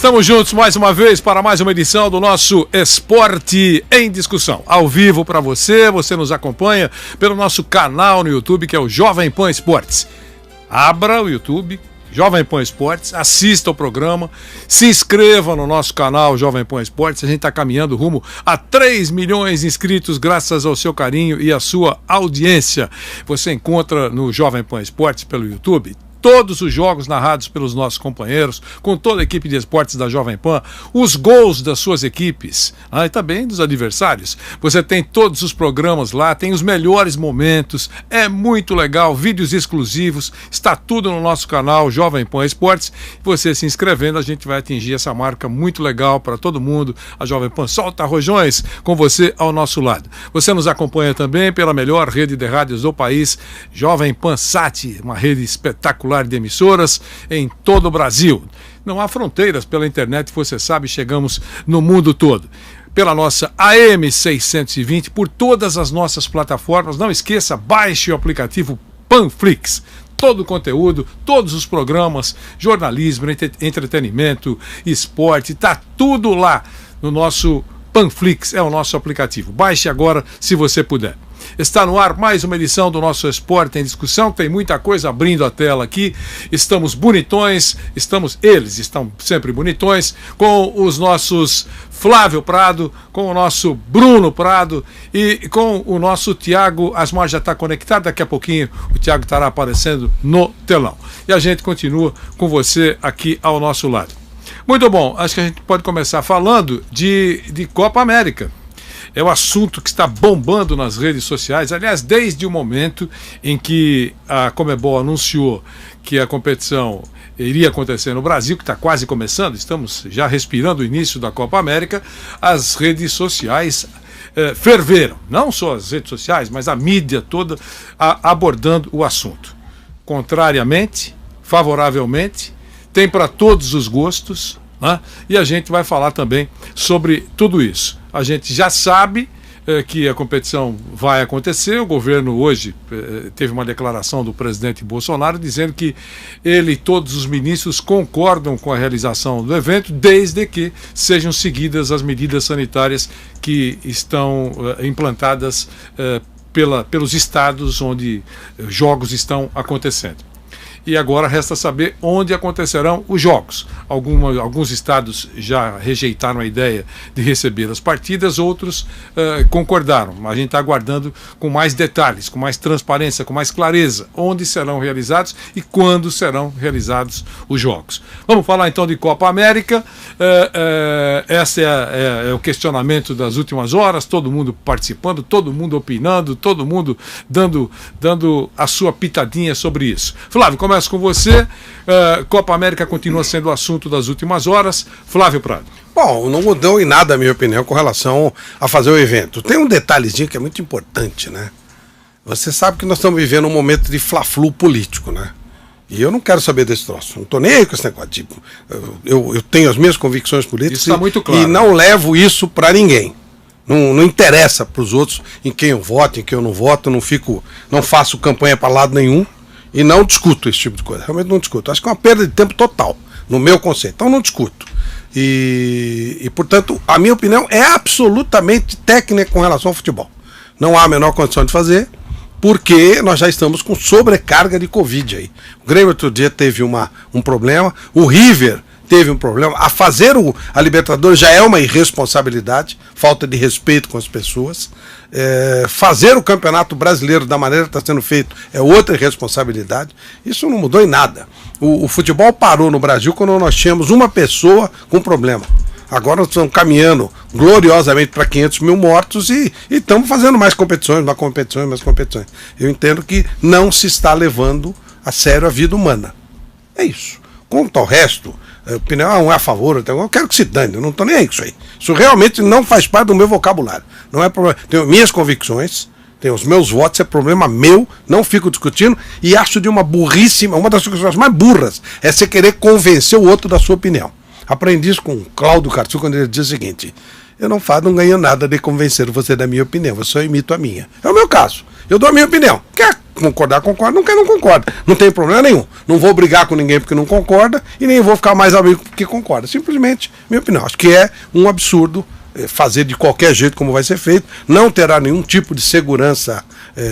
Estamos juntos mais uma vez para mais uma edição do nosso Esporte em Discussão. Ao vivo para você, você nos acompanha pelo nosso canal no YouTube, que é o Jovem Pan Esportes. Abra o YouTube, Jovem Pan Esportes, assista ao programa, se inscreva no nosso canal Jovem Pan Esportes. A gente está caminhando rumo a 3 milhões de inscritos graças ao seu carinho e à sua audiência. Você encontra no Jovem Pan Esportes pelo YouTube todos os jogos narrados pelos nossos companheiros, com toda a equipe de esportes da Jovem Pan, os gols das suas equipes, e também dos adversários. Você tem todos os programas lá, tem os melhores momentos, é muito legal, vídeos exclusivos, está tudo no nosso canal Jovem Pan Esportes. Você se inscrevendo, a gente vai atingir essa marca muito legal para todo mundo. A Jovem Pan solta rojões com você ao nosso lado. Você nos acompanha também pela melhor rede de rádios do país, Jovem Pan Sat, uma rede espetacular de emissoras em todo o Brasil. Não há fronteiras pela internet, você sabe, chegamos no mundo todo. Pela nossa AM 620, por todas as nossas plataformas. Não esqueça, baixe o aplicativo Panflix. Todo o conteúdo, todos os programas, jornalismo, entretenimento, esporte, está tudo lá no nosso Panflix, é o nosso aplicativo. Baixe agora se você puder. Está no ar mais uma edição do nosso Esporte em Discussão, tem muita coisa abrindo a tela aqui, estamos bonitões, eles estão sempre bonitões, com os nossos Flávio Prado, com o nosso Bruno Prado e com o nosso Tiago Asmar. Já está conectado, daqui a pouquinho o Tiago estará aparecendo no telão. E a gente continua com você aqui ao nosso lado. Muito bom, acho que a gente pode começar falando de Copa América. É o assunto que está bombando nas redes sociais, aliás, desde o momento em que a Conmebol anunciou que a competição iria acontecer no Brasil, que está quase começando, estamos já respirando o início da Copa América, as redes sociais ferveram, não só as redes sociais, mas a mídia toda abordando o assunto. Contrariamente, favoravelmente, tem para todos os gostos, né? E a gente vai falar também sobre tudo isso. A gente já sabe que a competição vai acontecer. O governo hoje teve uma declaração do presidente Bolsonaro dizendo que ele e todos os ministros concordam com a realização do evento, desde que sejam seguidas as medidas sanitárias que estão implantadas pelos estados onde jogos estão acontecendo. E agora resta saber onde acontecerão os jogos. Alguns estados já rejeitaram a ideia de receber as partidas, outros concordaram. A gente está aguardando com mais detalhes, com mais transparência, com mais clareza, onde serão realizados e quando serão realizados os jogos. Vamos falar então de Copa América. Esse é o questionamento das últimas horas, todo mundo participando, todo mundo opinando, todo mundo dando a sua pitadinha sobre isso. Flávio, começa com você. Copa América continua sendo o assunto das últimas horas. Flávio Prado. Bom, não mudou em nada a minha opinião com relação a fazer o evento. Tem um detalhezinho que é muito importante, né? Você sabe que nós estamos vivendo um momento de fla-flu político, né? E eu não quero saber desse troço. Não estou nem aí com esse negócio. Tipo, eu tenho as minhas convicções políticas. Isso está muito claro. E não levo isso para ninguém. Não interessa para os outros em quem eu voto, em quem eu não voto. Não faço campanha para lado nenhum. E não discuto esse tipo de coisa. Realmente não discuto. Acho que é uma perda de tempo total, no meu conceito. Então não discuto. E portanto, a minha opinião é absolutamente técnica com relação ao futebol. Não há a menor condição de fazer, porque nós já estamos com sobrecarga de Covid aí. O Grêmio outro dia teve um problema, o River teve um problema. A fazer a Libertadores já é uma irresponsabilidade, falta de respeito com as pessoas. Fazer o Campeonato Brasileiro da maneira que está sendo feito é outra irresponsabilidade. Isso não mudou em nada. O futebol parou no Brasil quando nós tínhamos uma pessoa com problema. Agora nós estamos caminhando gloriosamente para 500 mil mortos e estamos fazendo mais competições. Eu entendo que não se está levando a sério a vida humana. É isso. Quanto ao resto, a opinião é a favor, eu quero que se dane, eu não estou nem aí com isso aí. Isso realmente não faz parte do meu vocabulário. Não é problema. Tenho minhas convicções, tenho os meus votos, é problema meu, não fico discutindo e acho de uma burríssima, uma das coisas mais burras é você querer convencer o outro da sua opinião. Aprendi isso com o Cláudio Cartu quando ele diz o seguinte: eu não ganho nada de convencer você da minha opinião, eu só imito a minha. É o meu caso, eu dou a minha opinião. Quer concordar, concorda. Não quer, não concorda. Não tem problema nenhum. Não vou brigar com ninguém porque não concorda e nem vou ficar mais amigo porque concorda. Simplesmente, minha opinião. Acho que é um absurdo fazer de qualquer jeito como vai ser feito. Não terá nenhum tipo de segurança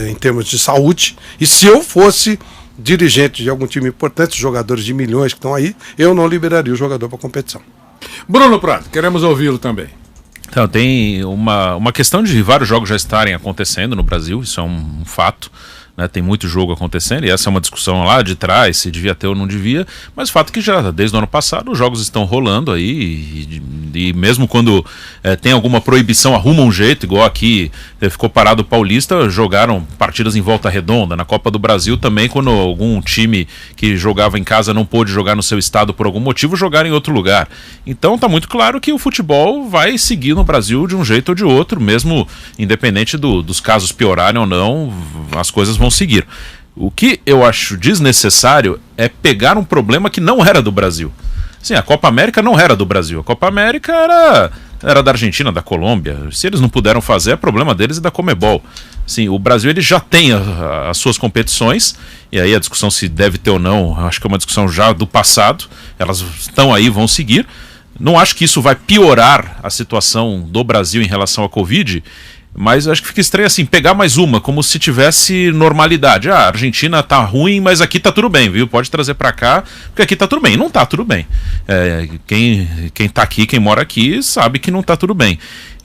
em termos de saúde. E se eu fosse dirigente de algum time importante, jogadores de milhões que estão aí, eu não liberaria o jogador para a competição. Bruno Prado, queremos ouvi-lo também. Então, tem uma questão de vários jogos já estarem acontecendo no Brasil, isso é um fato, né? Tem muito jogo acontecendo, e essa é uma discussão lá de trás, se devia ter ou não devia, mas o fato é que já desde o ano passado os jogos estão rolando aí, e mesmo quando tem alguma proibição, arruma um jeito, igual aqui ficou parado o Paulista, jogaram partidas em volta redonda. Na Copa do Brasil também, quando algum time que jogava em casa não pôde jogar no seu estado por algum motivo, jogaram em outro lugar. Então tá muito claro que o futebol vai seguir no Brasil de um jeito ou de outro, mesmo independente dos casos piorarem ou não, as coisas vão seguir. O que eu acho desnecessário é pegar um problema que não era do Brasil. Sim, a Copa América não era do Brasil. A Copa América era da Argentina, da Colômbia. Se eles não puderam fazer, é problema deles e da Conmebol. Sim, o Brasil ele já tem as suas competições, e aí a discussão se deve ter ou não, acho que é uma discussão já do passado. Elas estão aí, vão seguir. Não acho que isso vai piorar a situação do Brasil em relação à Covid, mas acho que fica estranho assim, pegar mais uma, como se tivesse normalidade. Ah, a Argentina tá ruim, mas aqui tá tudo bem, viu? Pode trazer pra cá, porque aqui tá tudo bem. Não tá tudo bem. Quem tá aqui, quem mora aqui, sabe que não tá tudo bem.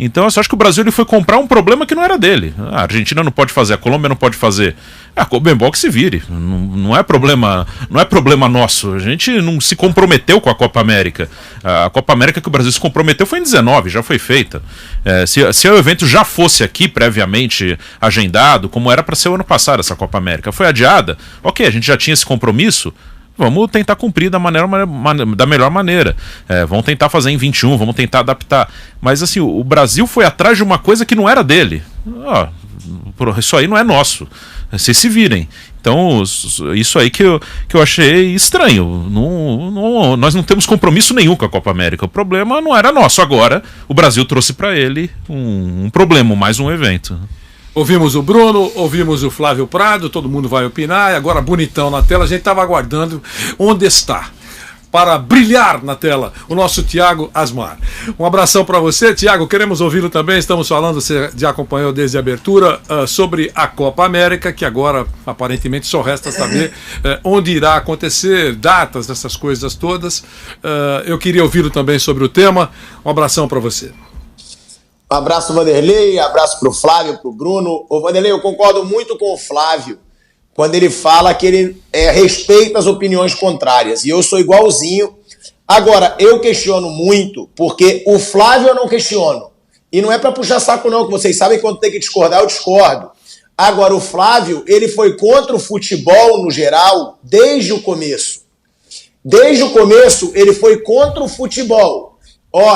Então eu só acho que o Brasil ele foi comprar um problema que não era dele. A Argentina não pode fazer, a Colômbia não pode fazer. A Conmebol que se vire. Não é problema nosso. A gente não se comprometeu com a Copa América. A Copa América que o Brasil se comprometeu foi em 19, já foi feita. Se o evento já fosse aqui previamente agendado, como era para ser o ano passado essa Copa América, foi adiada, ok, a gente já tinha esse compromisso. Vamos tentar cumprir da melhor maneira. Vamos tentar fazer em 21, vamos tentar adaptar. Mas assim, o Brasil foi atrás de uma coisa que não era dele. Isso aí não é nosso. Vocês se virem. Então, isso aí que eu achei estranho. Nós não temos compromisso nenhum com a Copa América. O problema não era nosso. Agora, o Brasil trouxe para ele um problema, mais um evento. Ouvimos o Bruno, ouvimos o Flávio Prado, todo mundo vai opinar, e agora bonitão na tela, a gente estava aguardando onde está, para brilhar na tela, o nosso Thiago Asmar. Um abração para você, Thiago, queremos ouvi-lo também, estamos falando, você já acompanhou desde a abertura, sobre a Copa América, que agora aparentemente só resta saber onde irá acontecer, datas, essas coisas todas. Eu queria ouvi-lo também sobre o tema, um abração para você. Um abraço, Vanderlei, abraço pro Flávio, pro Bruno. Ô, Vanderlei, eu concordo muito com o Flávio quando ele fala que ele respeita as opiniões contrárias. E eu sou igualzinho. Agora, eu questiono muito, porque o Flávio eu não questiono. E não é pra puxar saco não, que vocês sabem que quando tem que discordar, eu discordo. Agora, o Flávio, ele foi contra o futebol no geral desde o começo. Desde o começo, ele foi contra o futebol.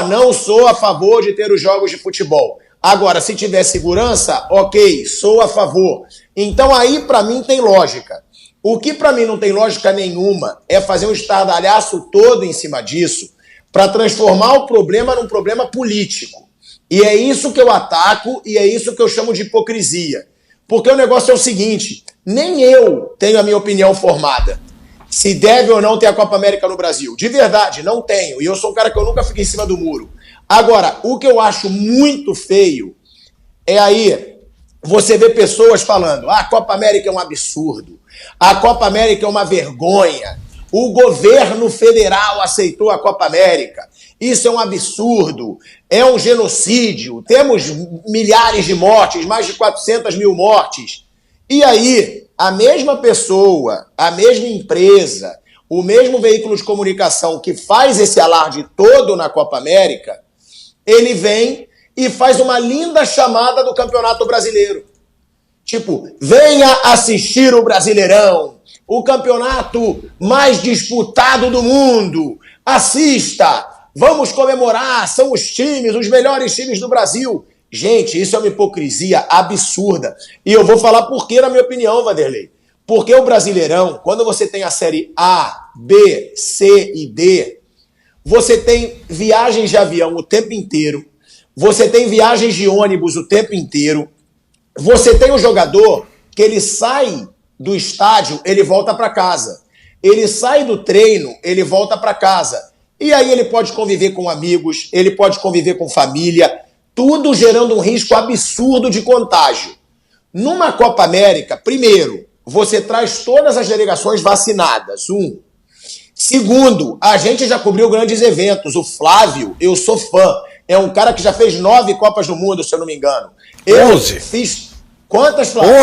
Não sou a favor de ter os jogos de futebol. Agora, se tiver segurança, ok, sou a favor. Então aí, pra mim, tem lógica. O que pra mim não tem lógica nenhuma é fazer um estardalhaço todo em cima disso para transformar o problema num problema político. E é isso que eu ataco e é isso que eu chamo de hipocrisia. Porque o negócio é o seguinte, nem eu tenho a minha opinião formada. Se deve ou não ter a Copa América no Brasil. De verdade, não tenho. E eu sou um cara que eu nunca fico em cima do muro. Agora, o que eu acho muito feio é aí você ver pessoas falando: a Copa América é um absurdo, a Copa América é uma vergonha, o governo federal aceitou a Copa América, isso é um absurdo, é um genocídio, temos milhares de mortes, mais de 400 mil mortes. E aí, a mesma pessoa, a mesma empresa, o mesmo veículo de comunicação que faz esse alarde todo na Copa América, ele vem e faz uma linda chamada do Campeonato Brasileiro. Tipo, venha assistir o Brasileirão, o campeonato mais disputado do mundo. Assista, vamos comemorar, são os times, os melhores times do Brasil. Gente, isso é uma hipocrisia absurda. E eu vou falar por quê, na minha opinião, Vanderlei. Porque o Brasileirão, quando você tem a série A, B, C e D, você tem viagens de avião o tempo inteiro, você tem viagens de ônibus o tempo inteiro, você tem um jogador que ele sai do estádio, ele volta para casa. Ele sai do treino, ele volta para casa. E aí ele pode conviver com amigos, ele pode conviver com família, tudo gerando um risco absurdo de contágio. Numa Copa América, primeiro, você traz todas as delegações vacinadas. Segundo, a gente já cobriu grandes eventos. O Flávio, eu sou fã. É um cara que já fez 9 Copas do Mundo, se eu não me engano. Eu 11. fiz... Quantas, Flávio?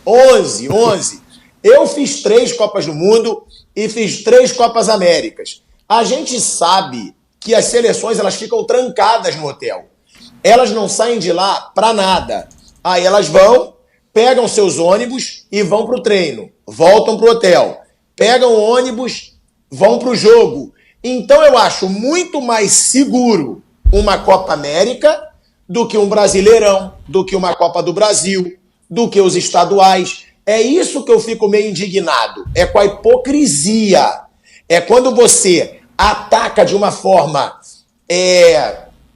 11. 11. Eu fiz 3 Copas do Mundo e fiz 3 Copas Américas. A gente sabe que as seleções elas ficam trancadas no hotel. Elas não saem de lá para nada. Aí elas vão, pegam seus ônibus e vão para o treino. Voltam para o hotel. Pegam o ônibus, vão para o jogo. Então eu acho muito mais seguro uma Copa América do que um Brasileirão, do que uma Copa do Brasil, do que os estaduais. É isso que eu fico meio indignado. É com a hipocrisia. É quando você ataca de uma forma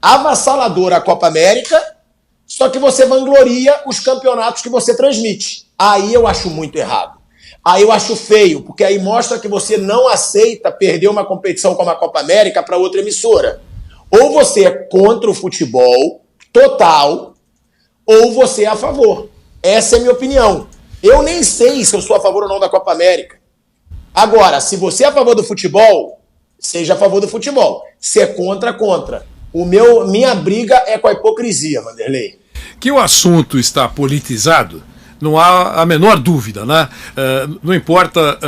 avassaladora a Copa América, só que você vangloria os campeonatos que você transmite. Aí eu acho muito errado. Aí eu acho feio, porque aí mostra que você não aceita perder uma competição como a Copa América para outra emissora. Ou você é contra o futebol total, ou você é a favor. Essa é a minha opinião. Eu nem sei se eu sou a favor ou não da Copa América. Agora, se você é a favor do futebol, seja a favor do futebol. Se é contra, contra. Minha briga é com a hipocrisia, Vanderlei. Que o assunto está politizado, não há a menor dúvida, né? Não importa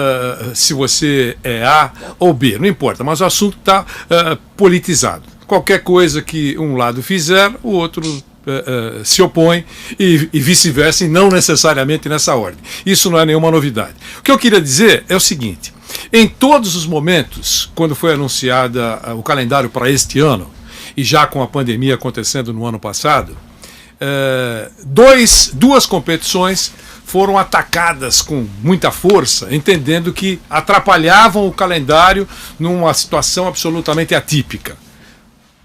se você é A ou B, não importa, mas o assunto está politizado. Qualquer coisa que um lado fizer, o outro se opõe e vice-versa, e não necessariamente nessa ordem. Isso não é nenhuma novidade. O que eu queria dizer é o seguinte: em todos os momentos, quando foi anunciado o calendário para este ano, e já com a pandemia acontecendo no ano passado, duas competições foram atacadas com muita força, entendendo que atrapalhavam o calendário numa situação absolutamente atípica: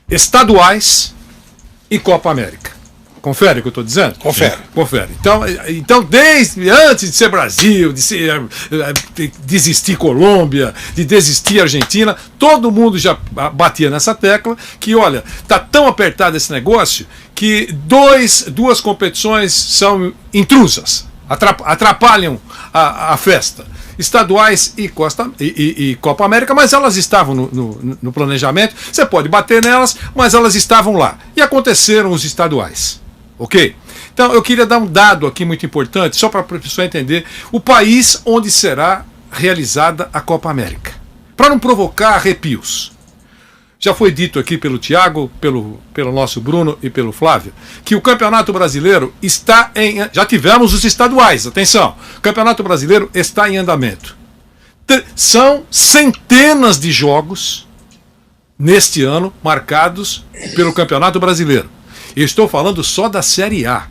estaduais e Copa América. Confere o que eu estou dizendo? Confere. Confere. Então, desde antes de ser Brasil, de desistir Colômbia, de desistir Argentina, todo mundo já batia nessa tecla que, olha, está tão apertado esse negócio que duas competições são intrusas, atrapalham a festa. Estaduais e Copa América, mas elas estavam no planejamento. Você pode bater nelas, mas elas estavam lá. E aconteceram os estaduais. Ok? Então eu queria dar um dado aqui muito importante, só para a pessoa entender o país onde será realizada a Copa América, para não provocar arrepios. Já foi dito aqui pelo Thiago, pelo nosso Bruno e pelo Flávio, que o Campeonato Brasileiro está em... Já tivemos os estaduais, atenção. O Campeonato Brasileiro está em andamento. São centenas de jogos neste ano marcados pelo Campeonato Brasileiro. Eu estou falando só da Série A.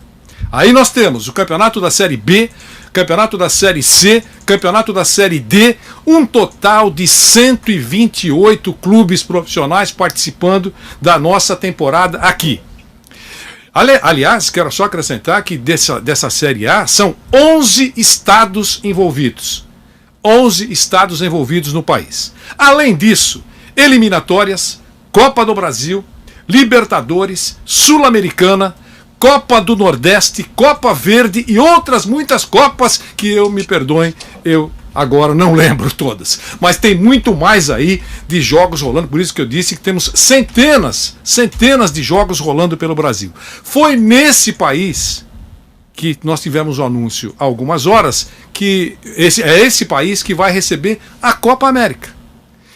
Aí nós temos o Campeonato da Série B, Campeonato da Série C, Campeonato da Série D, um total de 128 clubes profissionais participando da nossa temporada aqui. Aliás, quero só acrescentar que dessa Série A são 11 estados envolvidos. 11 estados envolvidos no país. Além disso, eliminatórias, Copa do Brasil, Libertadores, Sul-Americana, Copa do Nordeste, Copa Verde e outras muitas copas que, me perdoem, eu agora não lembro todas. Mas tem muito mais aí de jogos rolando, por isso que eu disse que temos centenas de jogos rolando pelo Brasil. Foi nesse país que nós tivemos o anúncio há algumas horas que esse país que vai receber a Copa América.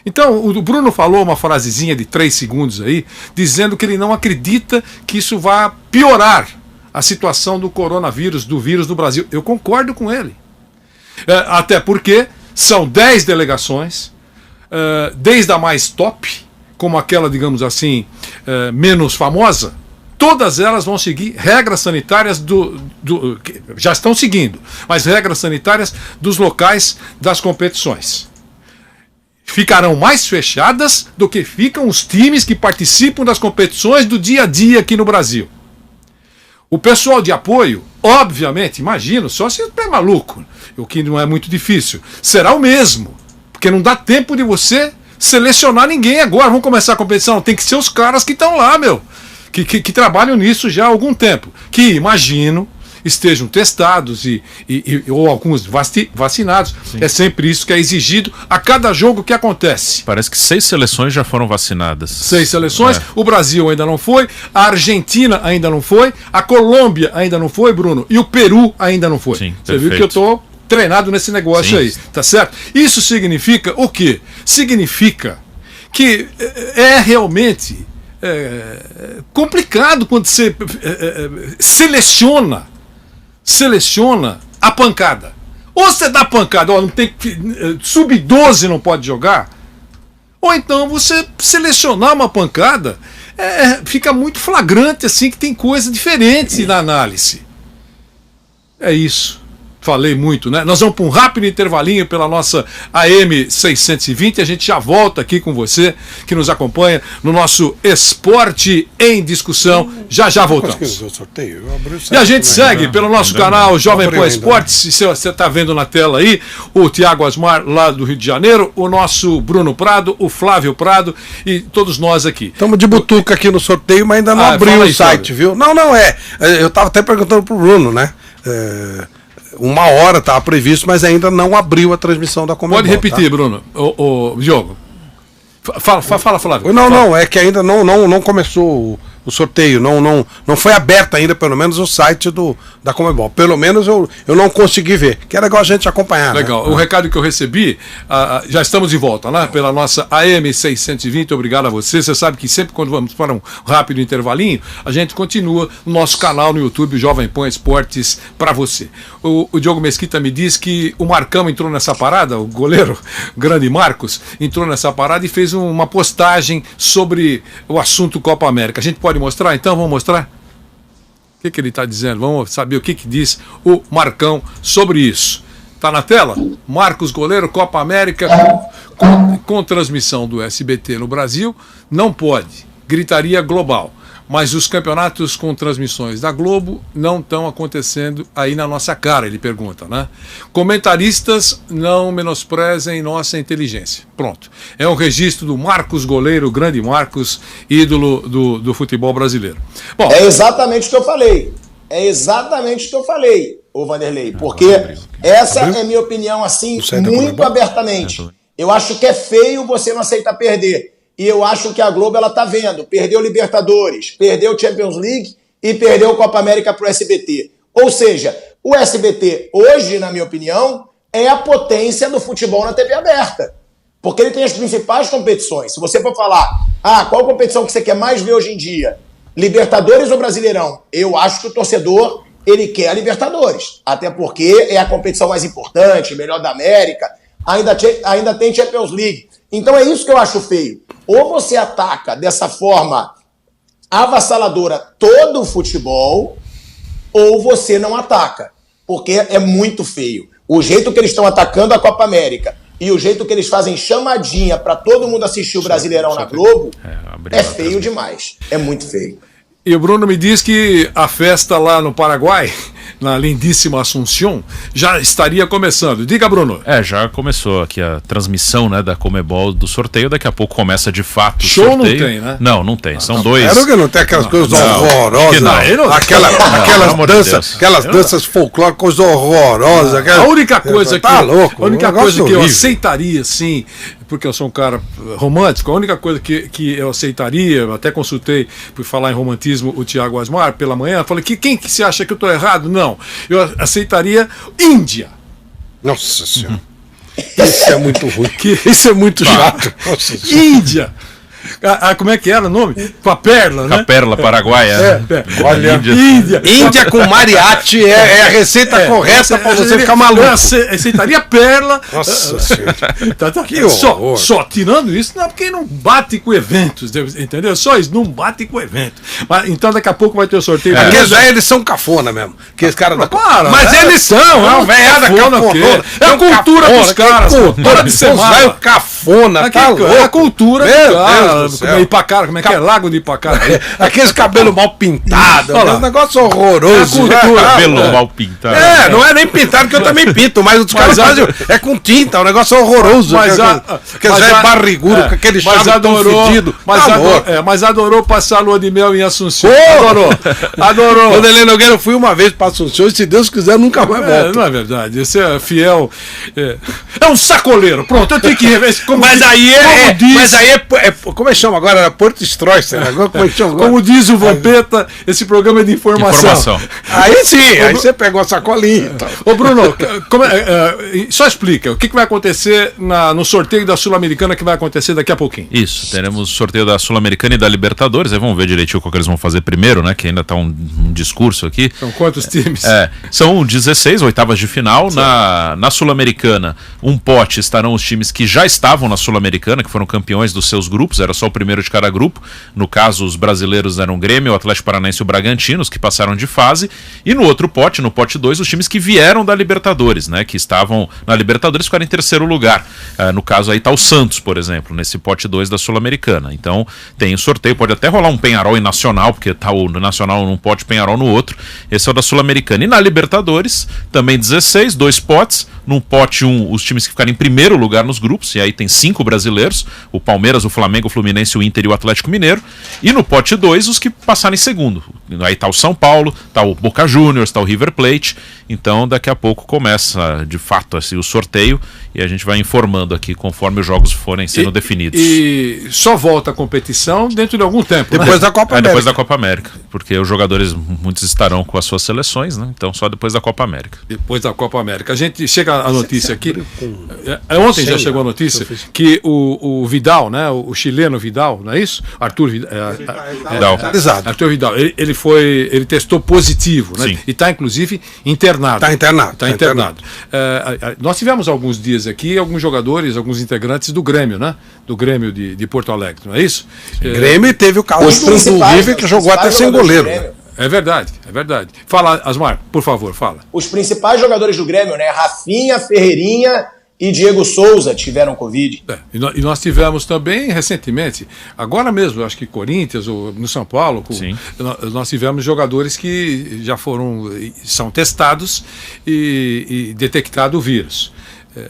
Então, o Bruno falou uma frasezinha de 3 segundos aí, dizendo que ele não acredita que isso vá piorar a situação do coronavírus, do vírus no Brasil. Eu concordo com ele. Até porque são 10 delegações, desde a mais top, como aquela, digamos assim, menos famosa, todas elas vão seguir regras sanitárias já estão seguindo, mas regras sanitárias dos locais das competições. Ficarão mais fechadas do que ficam os times que participam das competições do dia a dia aqui no Brasil. O pessoal de apoio obviamente, imagino, só se é maluco, o que não é muito difícil, será o mesmo, porque não dá tempo de você selecionar ninguém agora. Vamos começar a competição, tem que ser os caras que estão lá, que trabalham nisso já há algum tempo, que imagino estejam testados ou alguns vacinados. Sim. É sempre isso que é exigido a cada jogo que acontece. Parece que 6 seleções já foram vacinadas. 6 seleções, o Brasil ainda não foi, a Argentina ainda não foi, a Colômbia ainda não foi, Bruno, e o Peru ainda não foi. Sim, você viu que eu estou treinado nesse negócio. Sim. Aí, tá certo? Isso significa o quê? Significa que é realmente complicado quando você seleciona a pancada. Ou você dá pancada, não tem sub-12 não pode jogar, ou então você selecionar uma pancada, fica muito flagrante assim que tem coisa diferente na análise. É isso. Falei muito, né? Nós vamos para um rápido intervalinho pela nossa AM 620. A gente já volta aqui com você que nos acompanha no nosso Esporte em Discussão. Já voltamos. E a gente segue pelo nosso canal Jovem Pan Esportes. Você está vendo na tela aí o Tiago Asmar lá do Rio de Janeiro, o nosso Bruno Prado, o Flávio Prado e todos nós aqui. Estamos de butuca aqui no sorteio, mas ainda não abriu o site, viu? Não, eu estava até perguntando pro Bruno, né? 1h estava previsto, mas ainda não abriu a transmissão da Conmebol. Pode repetir, tá? Bruno. O Diogo. Fala, Flávio. Não, é que ainda não começou o sorteio, não foi aberto ainda, pelo menos, o site da Conmebol. Pelo menos eu não consegui ver, que era igual a gente acompanhar. Legal. Né? O recado que eu recebi, já estamos de volta, né? Pela nossa AM 620, obrigado a você. Você sabe que sempre quando vamos para um rápido intervalinho, a gente continua no nosso canal no YouTube, Jovem Pan Esportes, para você. O Diogo Mesquita me diz que o Marcão entrou nessa parada, o goleiro grande Marcos, entrou nessa parada e fez uma postagem sobre o assunto Copa América. A gente pode mostrar? Então vamos mostrar? O que ele está dizendo? Vamos saber o que diz o Marcão sobre isso. Está na tela? Marcos Goleiro, Copa América, com transmissão do SBT no Brasil, não pode. Gritaria global. Mas os campeonatos com transmissões da Globo não estão acontecendo aí na nossa cara, ele pergunta, né? Comentaristas não menosprezem nossa inteligência. Pronto. É um registro do Marcos Goleiro, o grande Marcos, ídolo do futebol brasileiro. Bom, é exatamente o que eu falei. Ô Vanderlei. Porque essa é minha opinião, assim, muito abertamente. Eu acho que é feio você não aceitar perder. E eu acho que a Globo, ela tá vendo. Perdeu Libertadores, perdeu Champions League e perdeu Copa América pro SBT. Ou seja, o SBT, hoje, na minha opinião, é a potência do futebol na TV aberta. Porque ele tem as principais competições. Se você for falar, qual competição que você quer mais ver hoje em dia? Libertadores ou Brasileirão? Eu acho que o torcedor, ele quer a Libertadores. Até porque é a competição mais importante, melhor da América. Ainda tem Champions League. Então é isso que eu acho feio. Ou você ataca dessa forma avassaladora todo o futebol, ou você não ataca. Porque é muito feio. O jeito que eles estão atacando a Copa América e o jeito que eles fazem chamadinha para todo mundo assistir o Brasileirão na Globo é feio demais. É muito feio. E o Bruno me diz que a festa lá no Paraguai, na lindíssima Assunção, já estaria começando. Diga, Bruno. Já começou aqui a transmissão, né, da Conmebol do sorteio. Daqui a pouco começa de fato o show sorteio. Não tem, né? Não tem. São dois. Claro que não tem aquelas coisas horrorosas. Aquelas danças folclóricas, coisas horrorosas. A única coisa louco. A única coisa que eu aceitaria, sim, porque eu sou um cara romântico, a única coisa que eu aceitaria, eu até consultei, por falar em romantismo, o Tiago Asmar pela manhã, falei que quem que você acha que eu estou errado? Não, eu aceitaria Índia. Nossa Senhora. Isso é muito ruim. Isso é muito chato. Índia. Como é que era o nome? Com a Perla, né? A Perla paraguaia. Olha, Índia com mariachi é a receita correta para você ficar maluco. Eu aceitaria Perla. Nossa Senhora. Que horror. Só tirando isso, não, porque não bate com eventos, entendeu? Só isso, não bate com evento. Mas, então daqui a pouco vai ter o sorteio. Aqueles aí, eles são cafona mesmo. Aqueles caras Mas eles são, é uma velhada cafona. É a cultura dos caras. Para de ser cafona, tá louco. É a cultura dos caras. Ipacara, como é que é? Lago de Ipacara. Aqueles cabelos mal pintados, Olha lá. um negócio horroroso. Cabelo mal pintado. Não é nem pintado, que eu também pinto, mas os caras fazem. É com tinta, um negócio horroroso. Aquele é barrigudo, com aquele chave tão fedido. Mas adorou passar a lua de mel em Assunção. Adorou. Quando ele Nogueira, eu fui uma vez para Assunção e, se Deus quiser, nunca mais volto. Não é verdade. Você é fiel. É um sacoleiro. Pronto, eu tenho que rever. Mas aí como é que chama agora? Era Porto Stroyster. Como é que chama agora? Como diz o Vampeta, esse programa é de informação. Aí sim, aí você pegou a sacolinha. Ô Bruno, só explica, o que vai acontecer no sorteio da Sul-Americana que vai acontecer daqui a pouquinho? Isso, teremos o sorteio da Sul-Americana e da Libertadores, aí vamos ver direitinho qual que eles vão fazer primeiro, né, que ainda tá um discurso aqui. São quantos times? São 16, oitavas de final. Na Sul-Americana, um pote estarão os times que já estavam na Sul-Americana, que foram campeões dos seus grupos, era só o primeiro de cada grupo. No caso, os brasileiros eram o Grêmio, o Atlético Paranaense e o Bragantino, os que passaram de fase. E no outro pote, no pote 2, os times que vieram da Libertadores, né, que estavam na Libertadores, ficaram em terceiro lugar. No caso aí está o Santos, por exemplo, nesse pote 2 da Sul-Americana. Então tem o sorteio, pode até rolar um Penharol e Nacional, porque tá o Nacional num pote, Penharol no outro. Esse é o da Sul-Americana. E na Libertadores, também 16, 2 potes. No pote 1, os times que ficaram em primeiro lugar nos grupos, e aí tem 5 brasileiros, o Palmeiras, o Flamengo, o Fluminense, o Inter e o Atlético Mineiro. E no pote 2, os que passaram em segundo. Aí tá o São Paulo, tá o Boca Juniors, tá o River Plate. Então daqui a pouco começa de fato assim, o sorteio e a gente vai informando aqui conforme os jogos forem sendo definidos. E só volta a competição dentro de algum tempo, depois da Copa América. Depois da Copa América, porque os jogadores, muitos estarão com as suas seleções, né? Então só depois da Copa América. Depois da Copa América. A gente chega a notícia aqui, ontem já chegou a notícia que o Vidal, né? O chileno Vidal, não é isso? Arthur Vidal. Arthur Vidal, ele testou positivo, né? Sim. E está inclusive internado. Está internado. Nós tivemos alguns dias aqui, alguns jogadores, alguns integrantes do Grêmio, né? Do Grêmio de Porto Alegre, não é isso? Grêmio teve o caso do River, que jogou até sem goleiro. É verdade. Fala, Asmar, por favor, fala. Os principais jogadores do Grêmio, né? Rafinha, Ferreirinha e Diego Souza tiveram Covid. E nós tivemos também recentemente, agora mesmo, acho que Corinthians ou no São Paulo, nós tivemos jogadores que já são testados e detectado o vírus.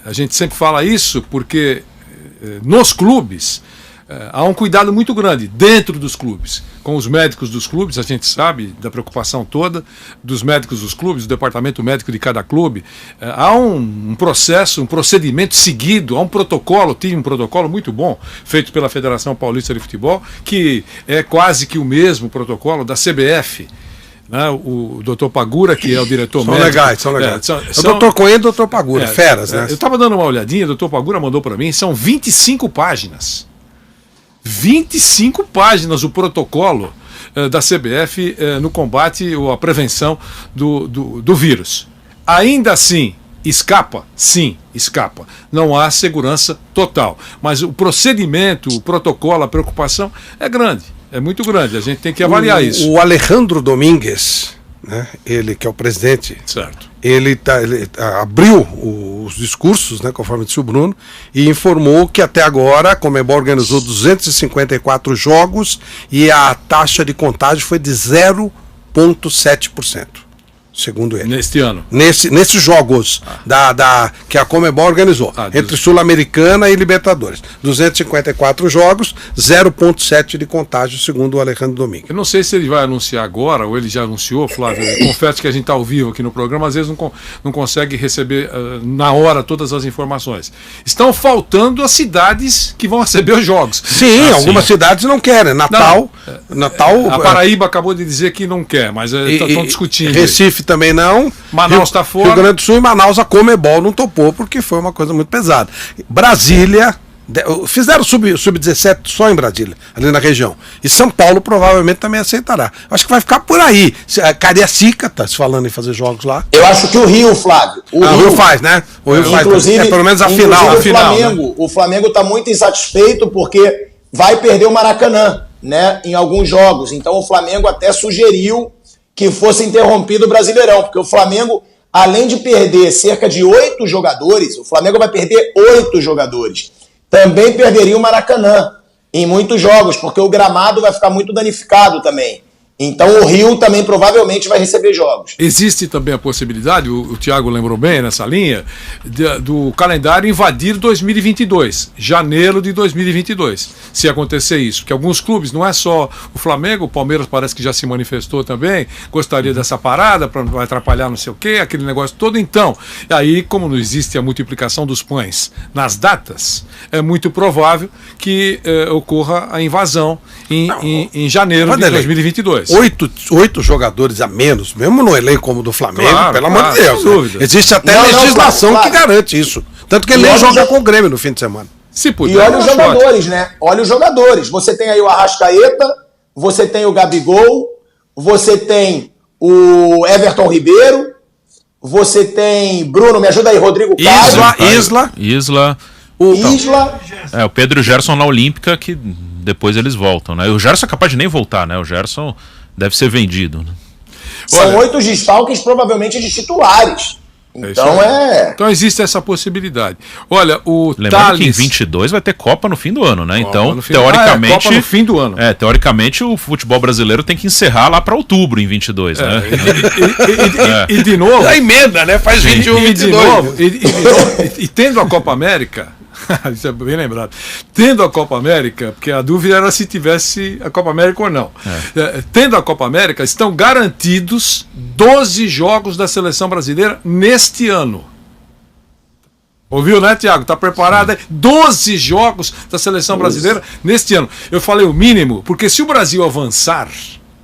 A gente sempre fala isso porque nos clubes há um cuidado muito grande dentro dos clubes. Com os médicos dos clubes, a gente sabe da preocupação toda dos médicos dos clubes, do departamento médico de cada clube. Há um processo, um procedimento seguido, há um protocolo, tem um protocolo muito bom, feito pela Federação Paulista de Futebol, que é quase que o mesmo protocolo da CBF. O doutor Pagura, que é o diretor médico. São legais. O doutor Coelho e o doutor Pagura, feras, né? Eu estava dando uma olhadinha, o doutor Pagura mandou para mim, são 25 páginas. 25 páginas o protocolo da CBF no combate ou a prevenção do vírus. Ainda assim, escapa? Sim, escapa. Não há segurança total. Mas o procedimento, o protocolo, a preocupação é grande. É muito grande. A gente tem que avaliar isso. O Alejandro Domingues, né, ele que é o presidente, certo, ele abriu os discursos, né, conforme disse o Bruno, e informou que até agora a Conmebol organizou 254 jogos e a taxa de contágio foi de 0,7%. Segundo ele. Neste ano? Nesses jogos que a Conmebol organizou, entre Sul-Americana e Libertadores. 254 jogos, 0,7% de contágio, segundo o Alejandro Domingues. Eu não sei se ele vai anunciar agora, ou ele já anunciou, Flávio. Confesso que a gente está ao vivo aqui no programa, às vezes não consegue receber na hora todas as informações. Estão faltando as cidades que vão receber os jogos. Sim, algumas cidades não querem. Natal. A Paraíba acabou de dizer que não quer, mas estão discutindo. Recife também não. Manaus está fora. Rio Grande do Sul e Manaus a Conmebol não topou porque foi uma coisa muito pesada. Brasília, fizeram sub-17 só em Brasília, ali na região. E São Paulo provavelmente também aceitará. Acho que vai ficar por aí. Cariacica está se falando em fazer jogos lá. Eu acho que o Rio, Flávio. O Rio faz, né? O Rio inclusive, faz. Pelo menos a final. O Flamengo está muito insatisfeito porque vai perder o Maracanã, né, em alguns jogos. Então o Flamengo até sugeriu que fosse interrompido o Brasileirão, porque o Flamengo, além de perder cerca de 8 jogadores, o Flamengo vai perder 8 jogadores. Também perderia o Maracanã. em muitos jogos, porque o gramado vai ficar muito danificado também. Então o Rio também provavelmente vai receber jogos. Existe também a possibilidade, o Thiago lembrou bem nessa linha, do calendário invadir 2022, janeiro de 2022, se acontecer isso. Porque alguns clubes, não é só o Flamengo, o Palmeiras parece que já se manifestou também, gostaria dessa parada para não atrapalhar não sei o quê, aquele negócio todo. Então, aí como não existe a multiplicação dos pães nas datas, é muito provável que ocorra a invasão em janeiro de 2022. 8 jogadores a menos, mesmo no elenco como o do Flamengo, claro, pelo amor de Deus. Dúvida. Existe até legislação que garante isso. Tanto que ele nem joga com o Grêmio no fim de semana. Se puder, e olha os jogadores, né? Olha os jogadores. Você tem aí o Arrascaeta, você tem o Gabigol, você tem o Everton Ribeiro, você tem Bruno, me ajuda aí, Rodrigo Caio. Isla. O Pedro e o Gerson na Olímpica, que depois eles voltam, né? E o Gerson é capaz de nem voltar, né? O Gerson deve ser vendido, né? São 8 desfalques, provavelmente de titulares. Então existe essa possibilidade. Olha, o Lembrando Thales... que em 22 vai ter Copa no fim do ano, né? Então, teoricamente... Copa no fim do ano. Teoricamente o futebol brasileiro tem que encerrar lá para outubro em 22, né? E de novo... A emenda, né? Faz 21, 22. E tendo a Copa América... Isso é bem lembrado. Tendo a Copa América, porque a dúvida era se tivesse a Copa América ou não. Tendo a Copa América, estão garantidos 12 jogos da seleção brasileira neste ano. Ouviu, né, Thiago? Tá preparado? 12 jogos da seleção brasileira neste ano. Eu falei o mínimo, porque se o Brasil avançar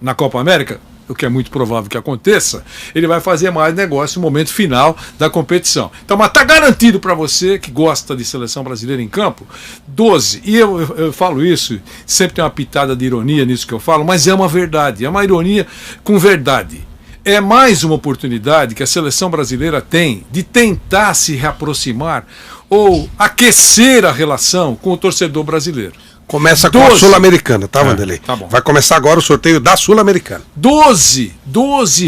na Copa América, o que é muito provável que aconteça, ele vai fazer mais negócio no momento final da competição. Então, mas está garantido para você que gosta de seleção brasileira em campo, 12. E eu falo isso, sempre tem uma pitada de ironia nisso que eu falo, mas é uma verdade, é uma ironia com verdade. É mais uma oportunidade que a seleção brasileira tem de tentar se reaproximar ou aquecer a relação com o torcedor brasileiro. Começa com a Sul-Americana, tá, Vanderlei? Tá bom. Vai começar agora o sorteio da Sul-Americana. 12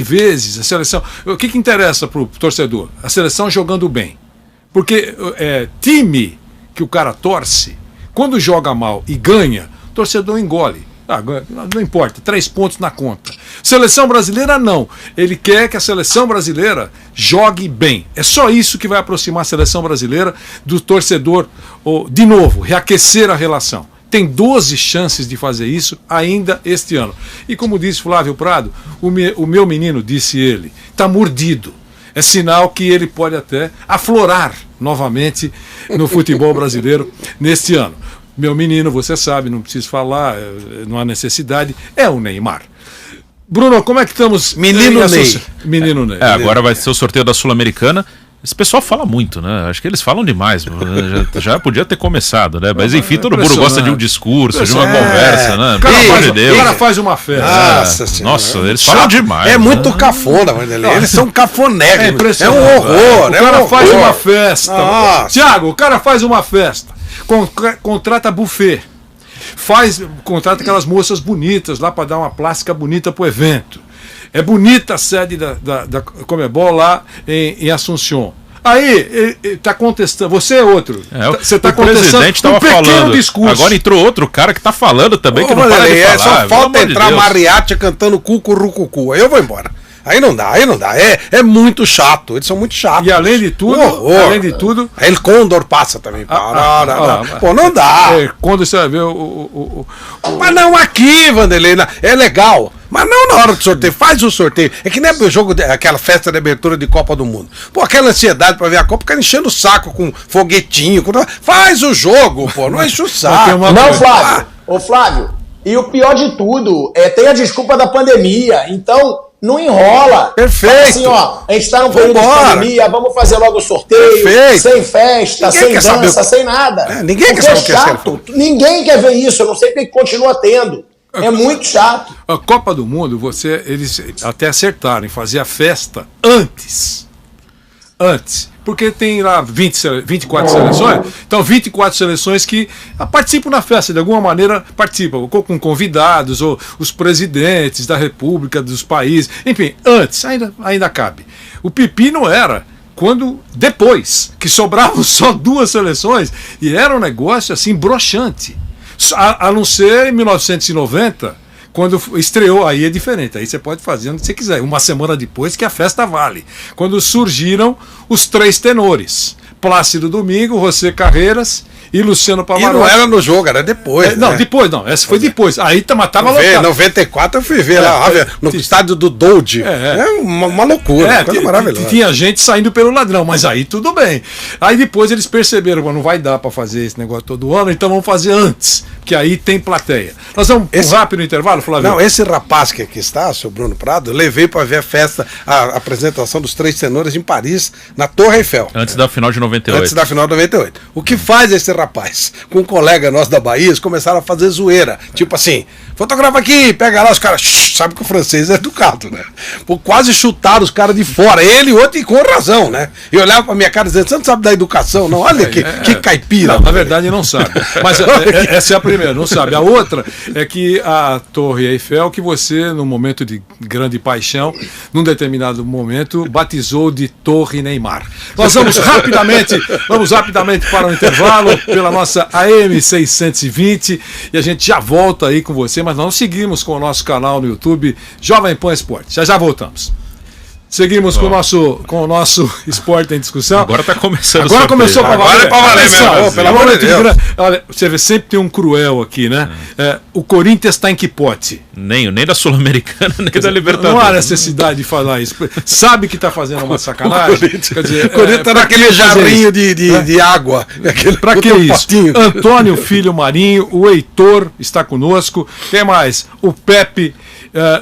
vezes a seleção. O que interessa pro torcedor? A seleção jogando bem. Porque time que o cara torce, quando joga mal e ganha, o torcedor engole. Não importa, 3 pontos na conta. Seleção brasileira não. Ele quer que a seleção brasileira jogue bem. É só isso que vai aproximar a seleção brasileira do torcedor, de novo, reaquecer a relação. Tem 12 chances de fazer isso ainda este ano. E como disse Flávio Prado, o meu menino, disse ele, está mordido. É sinal que ele pode até aflorar novamente no futebol brasileiro neste ano. Meu menino, você sabe, não preciso falar, não há necessidade, é o Neymar. Bruno, como é que estamos? Menino Ney. Menino Ney. Agora vai ser o sorteio da Sul-Americana. Esse pessoal fala muito, né? Acho que eles falam demais. Já podia ter começado, né? Mas enfim, todo mundo gosta de um discurso, de uma conversa, né? Pelo amor de Deus. O cara faz uma festa. Nossa, eles falam demais. É muito cafona, Vanderlei. Eles são cafonégrimos. É um horror. O cara faz uma festa. Thiago, o cara faz uma festa. Contrata buffet. Contrata aquelas moças bonitas lá para dar uma plástica bonita pro evento. É bonita a sede da Conmebol lá em Assunção. Aí, ele tá contestando. Você é outro. Você está contestando um pequeno falando. Discurso. Agora entrou outro cara que tá falando também, que não para de falar. Só falta entrar mariachi cantando cucurucucu. Aí eu vou embora. Aí não dá. É muito chato. Eles são muito chatos. E além de tudo. El Condor passa também. Pô, não dá. Quando você vai ver Mas não aqui, Vanderlei. É legal. Mas não na hora do sorteio, faz o sorteio. É que nem o jogo, aquela festa de abertura de Copa do Mundo. Pô, aquela ansiedade pra ver a Copa, fica enchendo o saco com foguetinho. Faz o jogo, pô, não enche o saco. Não, Flávio. Ô, Flávio, e o pior de tudo, tem a desculpa da pandemia. Então, não enrola. Perfeito. Fala assim, ó, a gente tá num período de pandemia, vamos fazer logo o sorteio. Perfeito. Sem festa, ninguém sem dança, sem nada. Ninguém quer saber o que é chato. Ninguém quer ver isso, eu não sei porque continua tendo. É muito chato. A Copa do Mundo, eles até acertaram em fazer a festa antes. Porque tem lá 24 seleções. Então, 24 seleções que participam na festa, de alguma maneira participam, com convidados, ou os presidentes da República, dos países. Enfim, antes, ainda cabe. O pepino era depois, que sobravam só 2 seleções, e era um negócio assim broxante. A não ser em 1990, quando estreou, aí é diferente, aí você pode fazer onde você quiser. Uma semana depois que a festa vale. Quando surgiram os 3 tenores. Plácido Domingo, José Carreiras e Luciano Pavarotti. E não era no jogo, era depois. Não, depois não. Essa foi depois. Aí tava lotado. Em 94 eu fui ver lá, no estádio do Doide. É uma loucura, coisa maravilhosa. Tinha gente saindo pelo ladrão, mas aí tudo bem. Aí depois eles perceberam que não vai dar pra fazer esse negócio todo ano, então vamos fazer antes, que aí tem plateia. Nós vamos um rápido intervalo, Flávio? Não, esse rapaz que aqui está, o seu Bruno Prado, eu levei pra ver a festa, a apresentação dos 3 tenores em Paris, na Torre Eiffel. Antes da final de 98. Antes da final de 98. O que faz esse rapaz? Com um colega nosso da Bahia, eles começaram a fazer zoeira. Tipo assim, fotografa aqui, pega lá, os caras, sabe que o francês é educado, né? Pô, quase chutaram os caras de fora. Ele e outro, e com razão, né? E olhava pra minha cara dizendo, você não sabe da educação, não? Olha que caipira. Não, na verdade não sabe. Mas essa é a primeira, não sabe. A outra é que a Torre Eiffel, que você, num momento de grande paixão, num determinado momento, batizou de Torre Neymar. Nós vamos rapidamente para o intervalo, pela nossa AM 620, e a gente já volta aí com você, mas nós seguimos com o nosso canal no YouTube, Jovem Pan Esporte. Já voltamos. Seguimos com o nosso Esporte em Discussão. Agora tá começando. Agora começou para valer. Agora é para valer mesmo. Pelo amor de Deus. Olha, você vê, sempre tem um cruel aqui, né? O Corinthians está em que pote? Nem da Sul-Americana, nem da Libertadores. Não há necessidade de falar isso. Sabe que está fazendo uma sacanagem? Quer dizer, o Corinthians está naquele jarrinho de água. Para que isso? Antônio Filho Marinho, o Heitor está conosco. Quem mais? O Pepe,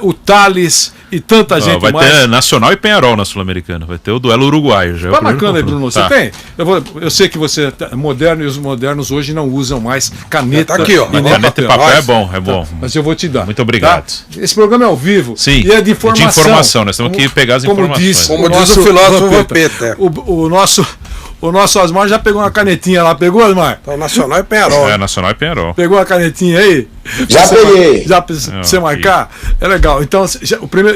o Thales e tanta gente vai mais. Vai ter Nacional e Penharol na Sul-Americana. Vai ter o duelo uruguaio. Já tá bacana aí, Bruno. Você tá. tem? Eu sei que você é moderno, e os modernos hoje não usam mais caneta. Tá aqui, ó. Caneta e papel é bom. Tá. Mas eu vou te dar. Muito obrigado. Tá? Esse programa é ao vivo. Sim. E é de informação. Nós temos que pegar as informações. Como diz o filósofo Vampeta. O nosso Osmar já pegou uma canetinha lá. Pegou, Osmar? Então, Nacional e Penharol. Nacional e Penharol. Pegou a canetinha aí? Já peguei. Já pra você marcar? É legal. Então,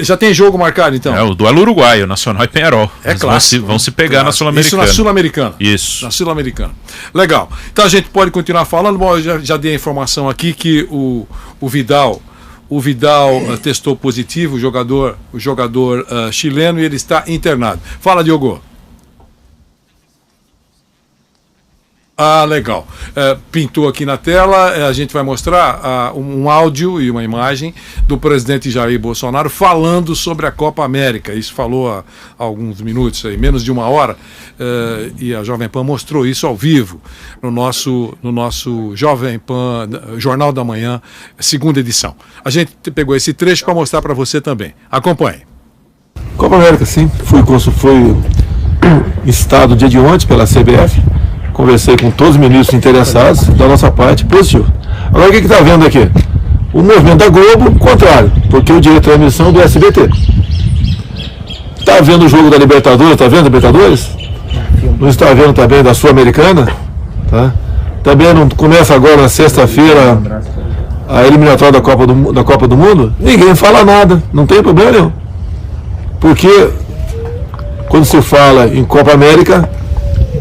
já tem jogo marcado, então? É o duelo uruguaio, Nacional e Penharol. É claro. Vão se pegar na Sul-Americana. Isso na Sul-Americana. Isso. Na Sul-Americana. Legal. Então a gente pode continuar falando. Bom, eu já dei a informação aqui que o Vidal testou positivo, o jogador chileno, e ele está internado. Fala, Diogo. Legal. Pintou aqui na tela, a gente vai mostrar um áudio e uma imagem do presidente Jair Bolsonaro falando sobre a Copa América. Isso falou há alguns minutos, aí, menos de uma hora, e a Jovem Pan mostrou isso ao vivo no nosso Jovem Pan Jornal da Manhã, segunda edição. A gente pegou esse trecho para mostrar para você também. Acompanhe. Copa América, sim. Fui instado dia de ontem pela CBF. Conversei com todos os ministros interessados, da nossa parte, positivo. Agora o que está vendo aqui? O movimento da Globo, contrário, porque o direito de transmissão é do SBT. Está vendo o jogo da Libertadores? Está vendo a Libertadores? Não está vendo também da Sul-Americana? Tá? Também não começa agora na sexta-feira a eliminatória da Copa do Mundo? Ninguém fala nada, não tem problema nenhum. Porque quando se fala em Copa América,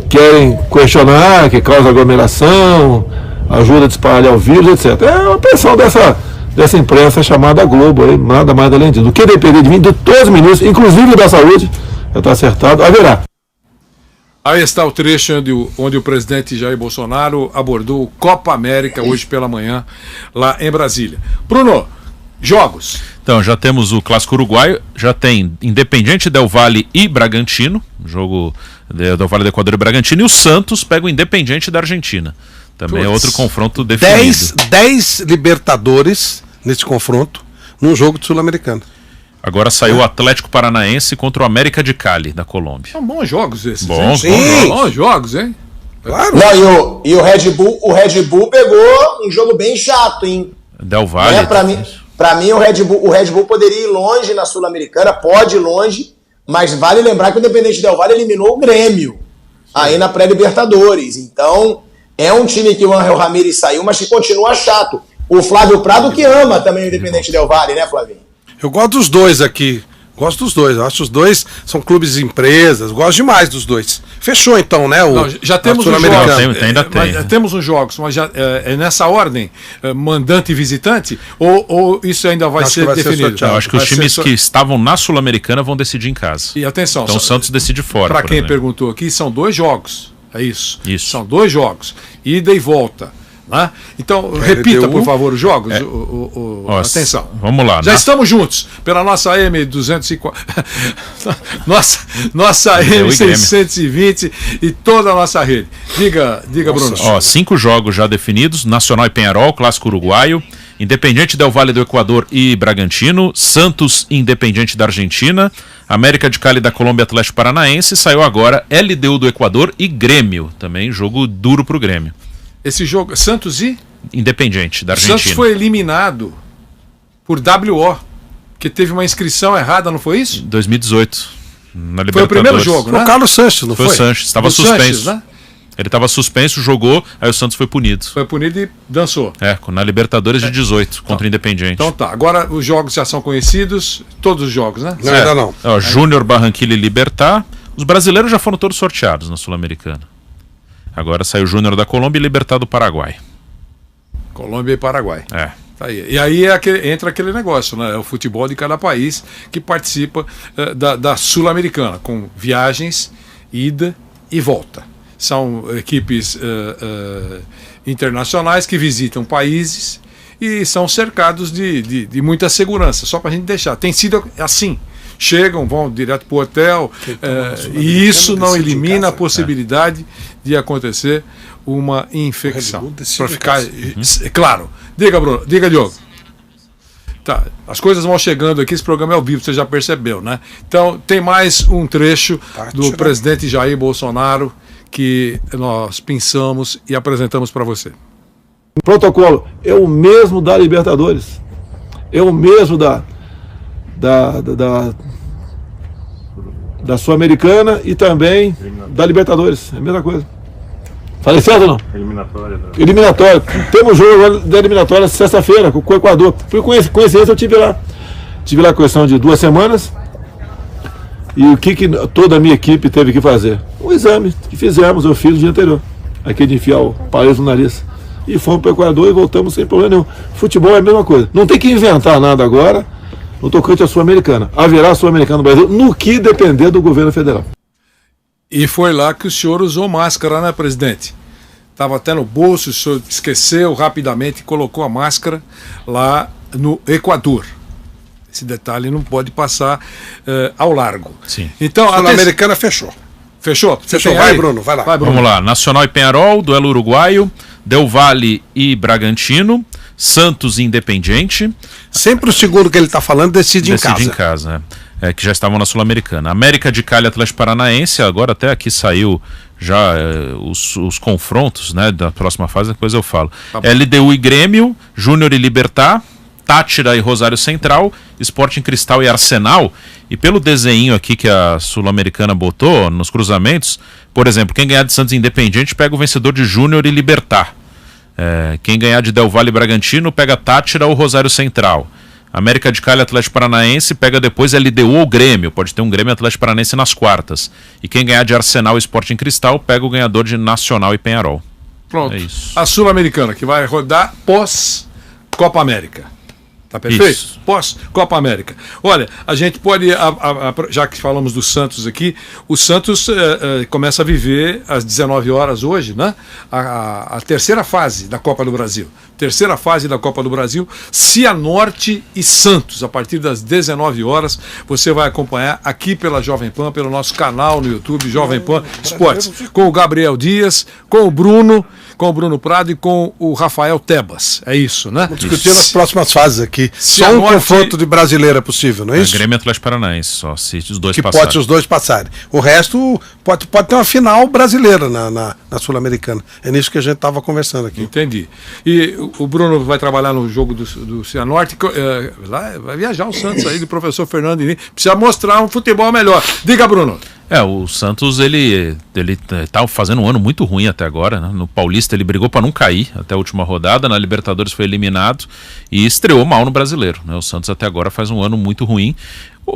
querem questionar, que causa aglomeração, ajuda a espalhar o vírus, etc. É uma pressão dessa imprensa chamada Globo, aí, nada mais além disso. Do que depender de mim, de todos os ministros, inclusive da saúde, já está acertado, haverá. Aí está o trecho onde o presidente Jair Bolsonaro abordou o Copa América hoje pela manhã, lá em Brasília. Bruno, jogos. Então, já temos o Clássico Uruguaio, já tem Independiente Del Valle e Bragantino, jogo Del Valle do Equador e Bragantino, e o Santos pega o Independiente da Argentina. Também é outro confronto definido. 10 Libertadores nesse confronto, num jogo de Sul-Americano. Agora saiu o Atlético Paranaense contra o América de Cali, da Colômbia. São bons jogos esses. Bons jogos, hein? Claro. Não, e o Red Bull pegou um jogo bem chato, hein? Del Valle. Pra mim o Red Bull poderia ir longe na Sul-Americana, pode ir longe, mas vale lembrar que o Independente Del Valle eliminou o Grêmio aí na pré-Libertadores. Então, é um time que o Ángel Ramírez saiu, mas que continua chato. O Flávio Prado que ama também o Independente Del Valle, né, Flavinho? Eu gosto dos dois aqui. Gosto dos dois. Eu acho que os dois são clubes e empresas. Gosto demais dos dois. Fechou então, né? Já temos Não, os jogos. ainda tem. Temos os jogos, mas já é nessa ordem, mandante e visitante, ou isso ainda vai ser definido? Eu acho que os times que estavam na Sul-Americana vão decidir em casa. E atenção. Então o Santos decide fora. Para quem perguntou aqui, são 2 jogos. É isso. Isso. São 2 jogos. Ida e volta. Né? Então, repita, por favor, os jogos. Atenção. Vamos lá. Já estamos juntos pela nossa M250, nossa M620 e toda a nossa rede. Diga, Bruno. 5 jogos já definidos: Nacional e Peñarol, Clássico Uruguaio, Independiente del Valle do Equador e Bragantino, Santos e Independiente da Argentina, América de Cali da Colômbia, Atlético Paranaense, saiu agora LDU do Equador e Grêmio, também jogo duro pro Grêmio. Esse jogo, Santos e? Independiente da Argentina. Santos foi eliminado por WO, que teve uma inscrição errada, não foi isso? 2018, na Libertadores. Foi o primeiro jogo, né? Foi o Carlos Sanches, não foi? Foi o Sanches, estava suspenso. Sanches, né? Ele estava suspenso, jogou, aí o Santos foi punido. Foi punido e dançou. Na Libertadores de 18, contra o Independiente. Então tá, agora os jogos já são conhecidos, todos os jogos, né? Não, ainda não. Júnior, Barranquilla e Libertad. Os brasileiros já foram todos sorteados na Sul-Americana. Agora saiu o Júnior da Colômbia e Libertad do Paraguai. Colômbia e Paraguai. Tá aí. E aí entra aquele negócio, né? É o futebol de cada país que participa da Sul-Americana, com viagens, ida e volta. São equipes internacionais que visitam países e são cercados de muita segurança, só para a gente deixar. Tem sido assim. Chegam, vão direto para o hotel, e isso não elimina a possibilidade de acontecer uma infecção. Para ficar claro. Diga, Bruno. Diga, Diogo. Tá, as coisas vão chegando aqui, esse programa é ao vivo, você já percebeu, né? Então, tem mais um trecho do presidente Jair Bolsonaro que nós pensamos e apresentamos para você. O protocolo é o mesmo da Libertadores. É o mesmo da Sul-Americana e também da Libertadores. É a mesma coisa. Falei certo ou não? Eliminatória. Temos jogo agora da eliminatória sexta-feira com o Equador. Fui coincidência, eu tive lá. Tive lá a questão de 2 semanas. E o que toda a minha equipe teve que fazer? Um exame que fizemos, eu fiz no dia anterior. Aqui de enfiar o palito no nariz. E fomos para o Equador e voltamos sem problema nenhum. Futebol é a mesma coisa. Não tem que inventar nada agora no tocante à Sul-Americana. Haverá Sul-Americana no Brasil no que depender do governo federal. E foi lá que o senhor usou máscara, né, presidente? Estava até no bolso, o senhor esqueceu rapidamente e colocou a máscara lá no Equador. Esse detalhe não pode passar ao largo. Sim. Então, a Sul-Americana fechou. Fechou? Fechou. Vai, Bruno, vai lá. Vamos lá. Nacional e Peñarol, duelo uruguaio, Del Valle e Bragantino, Santos e Independiente. Sempre o segundo que ele está falando decide em casa. Decide em casa, que já estavam na Sul-Americana. América de Cali, Atlético Paranaense, agora até aqui saiu já os confrontos, né, da próxima fase, depois eu falo. LDU e Grêmio, Júnior e Libertad, Táchira e Rosário Central, Sporting Cristal e Arsenal. E pelo desenho aqui que a Sul-Americana botou nos cruzamentos, por exemplo, quem ganhar de Santos e Independiente pega o vencedor de Júnior e Libertad. Quem ganhar de Del Valle e Bragantino pega Táchira ou Rosário Central. América de Cali, Atlético Paranaense pega depois LDU ou Grêmio. Pode ter um Grêmio e Atlético Paranaense nas quartas. E quem ganhar de Arsenal e Sporting Cristal pega o ganhador de Nacional e Peñarol. Pronto. É isso. A Sul-Americana que vai rodar pós-Copa América. Tá perfeito? Isso. Pós-Copa América. Olha, a gente pode, já que falamos do Santos aqui, o Santos começa a viver às 19 horas hoje, né? A terceira fase da Copa do Brasil. Terceira fase da Copa do Brasil, Cianorte e Santos. A partir das 19 horas, você vai acompanhar aqui pela Jovem Pan, pelo nosso canal no YouTube, Jovem Pan Esportes, com o Gabriel Dias, com o Bruno Prado e com o Rafael Tebas. É isso, né? Vamos discutir nas próximas fases aqui. Só um confronto de brasileiro é possível, não é isso? Grêmio e Atlético Paranaense, só se os dois que passarem. pode os dois passarem. O resto pode ter uma final brasileira na Sul-Americana. É nisso que a gente estava conversando aqui. Entendi. E o Bruno vai trabalhar no jogo do Cianorte. Lá vai viajar o Santos aí, do professor Fernando Diniz. Precisa mostrar um futebol melhor. Diga, Bruno. O Santos, ele tá fazendo um ano muito ruim até agora, né? No Paulista ele brigou para não cair até a última rodada, na Libertadores foi eliminado e estreou mal no Brasileiro, né? O Santos até agora faz um ano muito ruim.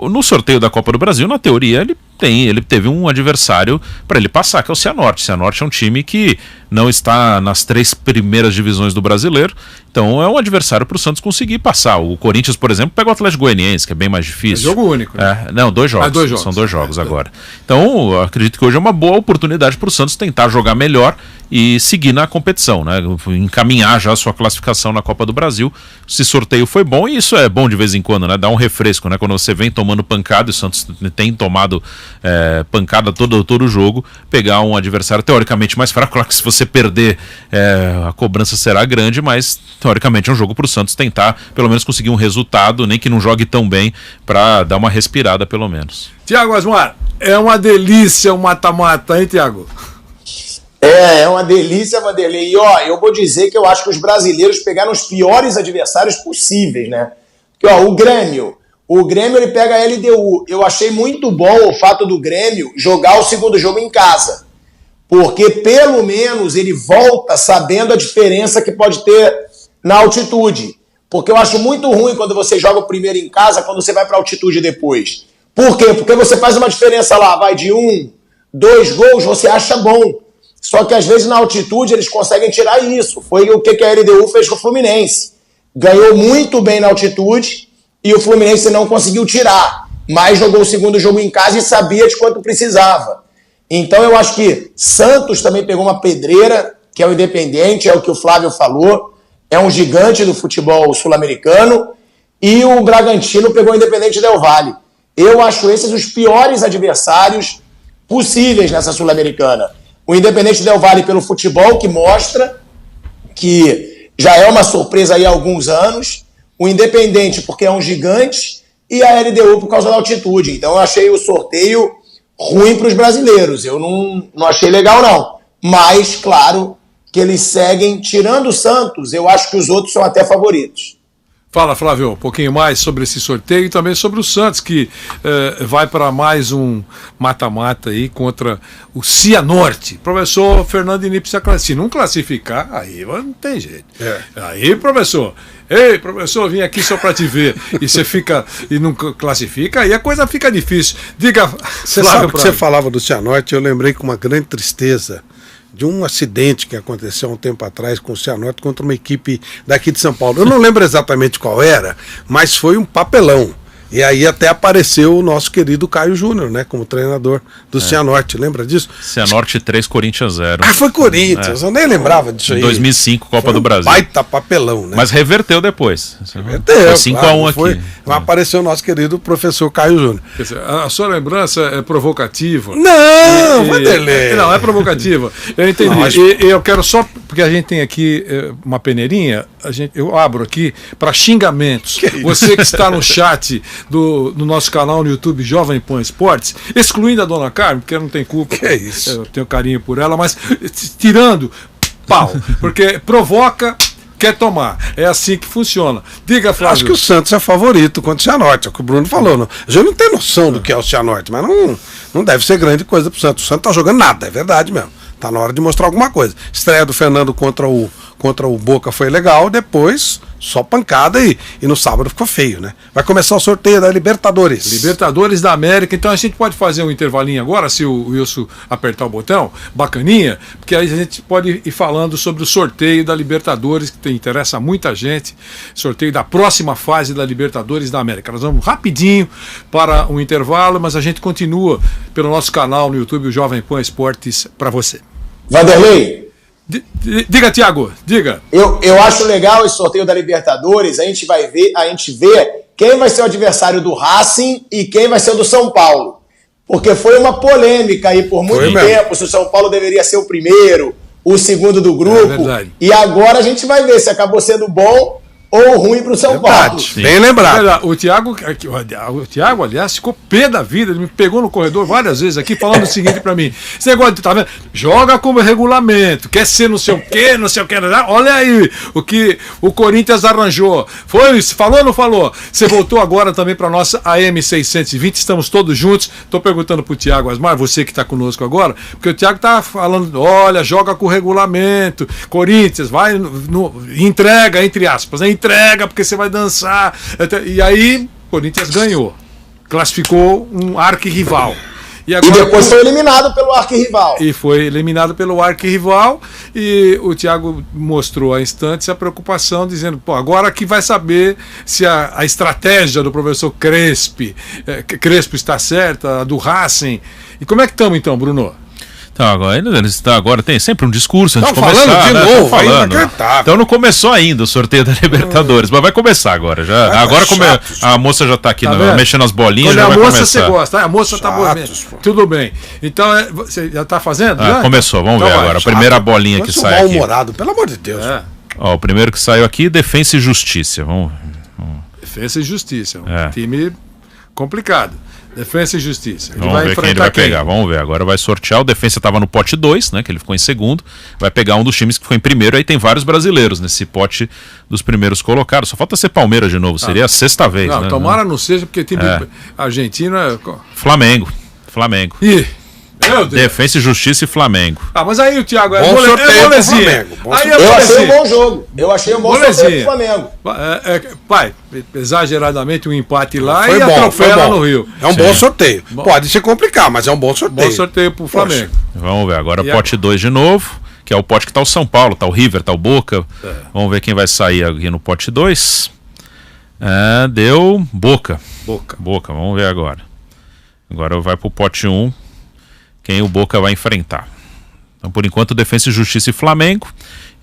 No sorteio da Copa do Brasil, na teoria, ele teve um adversário para ele passar, que é o Cianorte. O Cianorte é um time que não está nas 3 primeiras divisões do Brasileiro, então é um adversário para o Santos conseguir passar. O Corinthians, por exemplo, pega o Atlético Goianiense, que é bem mais difícil. É jogo único. Né? Não, 2 jogos. São 2 jogos agora. Então, eu acredito que hoje é uma boa oportunidade para o Santos tentar jogar melhor e seguir na competição, né? Encaminhar já a sua classificação na Copa do Brasil. Esse sorteio foi bom e isso é bom de vez em quando, né? Dá um refresco, né? Quando você vem tomando pancada, e o Santos tem tomado pancada todo o jogo, pegar um adversário teoricamente mais fraco. Claro que se você perder, a cobrança será grande, mas teoricamente é um jogo para o Santos tentar pelo menos conseguir um resultado, nem que não jogue tão bem, para dar uma respirada pelo menos. Tiago Asmar, é uma delícia o mata-mata, hein, Tiago? É uma delícia, Vanderlei. E eu vou dizer que eu acho que os brasileiros pegaram os piores adversários possíveis, né? Porque, o Grêmio ele pega a LDU. Eu achei muito bom o fato do Grêmio jogar o segundo jogo em casa. Porque pelo menos ele volta sabendo a diferença que pode ter na altitude. Porque eu acho muito ruim quando você joga o primeiro em casa, quando você vai para altitude depois. Por quê? Porque você faz uma diferença lá, vai de 1, 2 gols, você acha bom. Só que às vezes na altitude eles conseguem tirar isso. Foi o que a LDU fez com o Fluminense. Ganhou muito bem na altitude e o Fluminense não conseguiu tirar. Mas jogou o segundo jogo em casa e sabia de quanto precisava. Então eu acho que Santos também pegou uma pedreira, que é o Independente, é o que o Flávio falou. É um gigante do futebol sul-americano. E o Bragantino pegou o Independente Del Valle. Eu acho esses os piores adversários possíveis nessa Sul-Americana. O Independente Del Valle pelo futebol, que mostra que já é uma surpresa aí há alguns anos. O Independente porque é um gigante e a LDU por causa da altitude. Então eu achei o sorteio ruim para os brasileiros. Eu não achei legal, não. Mas, claro, que eles seguem, tirando o Santos, eu acho que os outros são até favoritos. Fala, Flávio, um pouquinho mais sobre esse sorteio e também sobre o Santos, que vai para mais um mata-mata aí contra o Cianorte. Professor Fernando Diniz precisa classificar. Se não classificar, aí não tem jeito. Aí, professor, ei, professor, vim aqui só para te ver. E você fica e não classifica, aí a coisa fica difícil. Diga, você Flávio, sabe que você falava do Cianorte, eu lembrei com uma grande tristeza de um acidente que aconteceu há um tempo atrás com o Cianorte contra uma equipe daqui de São Paulo. Eu não lembro exatamente qual era, mas foi um papelão. E aí até apareceu o nosso querido Caio Júnior, né, como treinador do Cianorte, lembra disso? Cianorte 3, Corinthians 0. Foi Corinthians, eu nem lembrava disso aí. 2005, Copa do Brasil. Baita papelão, né? Mas reverteu depois. Reverteu, foi 5-1 aqui. Mas apareceu o nosso querido professor Caio Júnior. A sua lembrança é provocativa? Não, Vanderlei. Não, é provocativa. Eu entendi. E eu quero só, porque a gente tem aqui uma peneirinha, eu abro aqui para xingamentos. Você que está no chat do nosso canal no YouTube Jovem Pan Esportes, excluindo a dona Carmen, porque não tem culpa. Que é isso? Eu tenho carinho por ela, mas tirando pau, porque provoca, quer tomar. É assim que funciona. Diga, Flávio. Acho que o Santos é favorito contra o Cianorte, é o que o Bruno falou. Não. A gente não tem noção do que é o Cianorte, mas não deve ser grande coisa pro Santos. O Santos tá jogando nada, é verdade mesmo. Tá na hora de mostrar alguma coisa. Estreia do Fernando contra o Boca foi legal, depois só pancada e no sábado ficou feio, né? Vai começar o sorteio da Libertadores. Libertadores da América, então a gente pode fazer um intervalinho agora, se o Wilson apertar o botão, bacaninha, porque aí a gente pode ir falando sobre o sorteio da Libertadores, que interessa a muita gente, sorteio da próxima fase da Libertadores da América. Nós vamos rapidinho para um intervalo, mas a gente continua pelo nosso canal no YouTube, o Jovem Pan Esportes, para você. Vanderlei, diga, Thiago, diga. Eu acho legal esse sorteio da Libertadores. A gente vê quem vai ser o adversário do Racing e quem vai ser o do São Paulo. Porque foi uma polêmica aí por muito tempo se o São Paulo deveria ser o primeiro, o segundo do grupo. E agora a gente vai ver se acabou sendo bom ou ruim para o São Paulo. Bem lembrado. O Thiago, aliás, ficou pé da vida. Ele me pegou no corredor várias vezes aqui falando o seguinte para mim: esse negócio, tá vendo? Joga como regulamento, quer ser não sei o quê, não sei o que. Olha aí o que o Corinthians arranjou. Foi isso? Falou ou não falou? Você voltou agora também para nossa AM 620. Estamos todos juntos. Estou perguntando pro Thiago Asmar, você que está conosco agora, porque o Thiago tá falando: olha, joga com regulamento. Corinthians, vai, entrega, entre aspas, né? Entrega, porque você vai dançar. E aí, Corinthians ganhou. classificou um arquirrival. E depois foi eliminado pelo arquirrival. E foi eliminado pelo arquirrival. E o Thiago mostrou há instantes a preocupação, dizendo: pô, agora que vai saber se a estratégia do professor Crespi está certa, a do Racing. E como é que estamos então, Bruno? Então, agora tem sempre um discurso antes de começar. Falando de novo, falando. Então não começou ainda o sorteio da Libertadores, mas vai começar agora. Agora a moça já está aqui mexendo as bolinhas. Quando já vai moça começar. você gosta, a moça está boa. Tudo bem. Então você já está fazendo? Já? Começou, vamos ver agora. A primeira bolinha que sai aqui. Mal-humorado, pelo amor de Deus. Ó, o primeiro que saiu aqui, Defensa e Justiça. Vamos. Defensa e Justiça. Um time complicado. Defensa e Justiça. Vamos ver quem ele vai pegar. Vamos ver. Agora vai sortear. O Defensa estava no pote 2, né? Que ele ficou em segundo. Vai pegar um dos times que ficou em primeiro. Aí tem vários brasileiros nesse pote dos primeiros colocados. Só falta ser Palmeiras de novo. Seria a sexta vez. Não, né? tomara não seja, porque time argentino é. Flamengo. Ih! Meu Deus. Defensa e Justiça e Flamengo. Mas aí o Thiago bom sorteio pro Flamengo. Eu achei um bom jogo. Eu achei um bom sorteio pro Flamengo. Pai, exageradamente um empate lá foi e bom, atropela no Rio. É um bom sorteio. Pode se complicar, mas é um bom sorteio. Bom sorteio pro Flamengo. Vamos ver agora pote 2 de novo, que é o pote que tá o São Paulo, tá o River, tá o Boca. Vamos ver quem vai sair aqui no pote 2. Deu Boca. Vamos ver agora. Agora vai pro pote 1. Quem o Boca vai enfrentar. Então, por enquanto, Defensa e Justiça e Flamengo.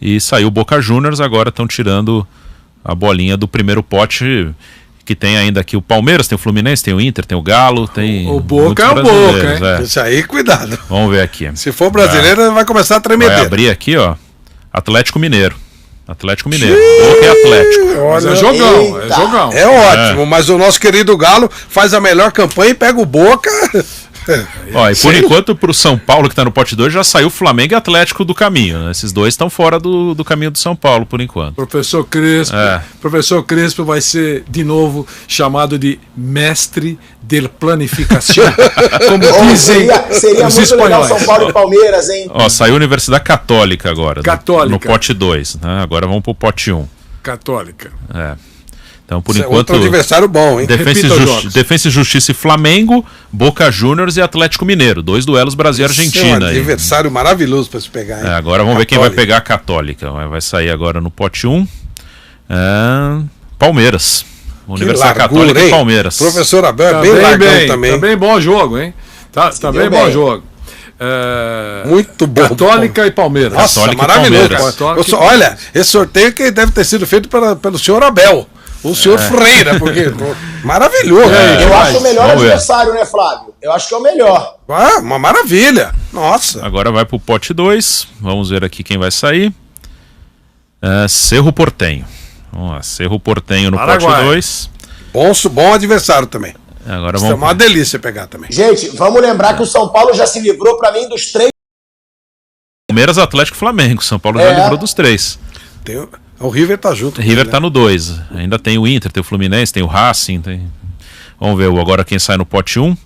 E saiu o Boca Juniors, agora estão tirando a bolinha do primeiro pote, que tem ainda aqui o Palmeiras, tem o Fluminense, tem o Inter, tem o Galo, tem o Boca é o Boca, hein? Isso aí, cuidado. Vamos ver aqui. Se for brasileiro, vai começar a tremer. Vai abrir aqui, ó, Atlético Mineiro. Boca e Atlético. Olha, é jogão. É ótimo, mas o nosso querido Galo faz a melhor campanha e pega o Boca... E por enquanto, pro São Paulo, que tá no pote 2, já saiu Flamengo e Atlético do caminho, né? Esses dois estão fora do caminho do São Paulo, por enquanto. Professor Crespo vai ser, de novo, chamado de mestre de planificação. Como dizem seria os muito espanhóis. legal São Paulo e Palmeiras, hein? Saiu a Universidade Católica agora. No pote 2, né? Agora vamos pro pote 1. Católica. Então, por Isso enquanto. É outro adversário bom, hein? Defensa e Justiça e Flamengo, Boca Juniors e Atlético Mineiro. 2 duelos Brasil e Argentina. É um adversário maravilhoso para se pegar, hein? Agora vamos ver quem vai pegar a Católica. Vai sair agora no pote 1. Palmeiras. Universidade Católica e Palmeiras. Professor Abel é bem largão também. Tá bem bom jogo, hein? Tá bem bom jogo. Muito bom. Católica e Palmeiras. Nossa, maravilhoso. Olha, esse sorteio que deve ter sido feito pelo senhor Abel. O senhor Freira, porque maravilhoso. Eu acho o melhor adversário, né, Flávio? Eu acho que é o melhor. Uma maravilha. Nossa. Agora vai pro pote 2. Vamos ver aqui quem vai sair. Cerro Porteño. Vamos lá, Cerro Porteño no pote 2. Bom adversário também. Agora é uma delícia pegar também. Gente, vamos lembrar que o São Paulo já se livrou, para mim, dos 3. Palmeiras, Atlético e Flamengo. São Paulo já livrou dos 3. O River tá junto. O River tá no 2. Ainda tem o Inter, tem o Fluminense, tem o Racing. Vamos ver agora quem sai no pote 1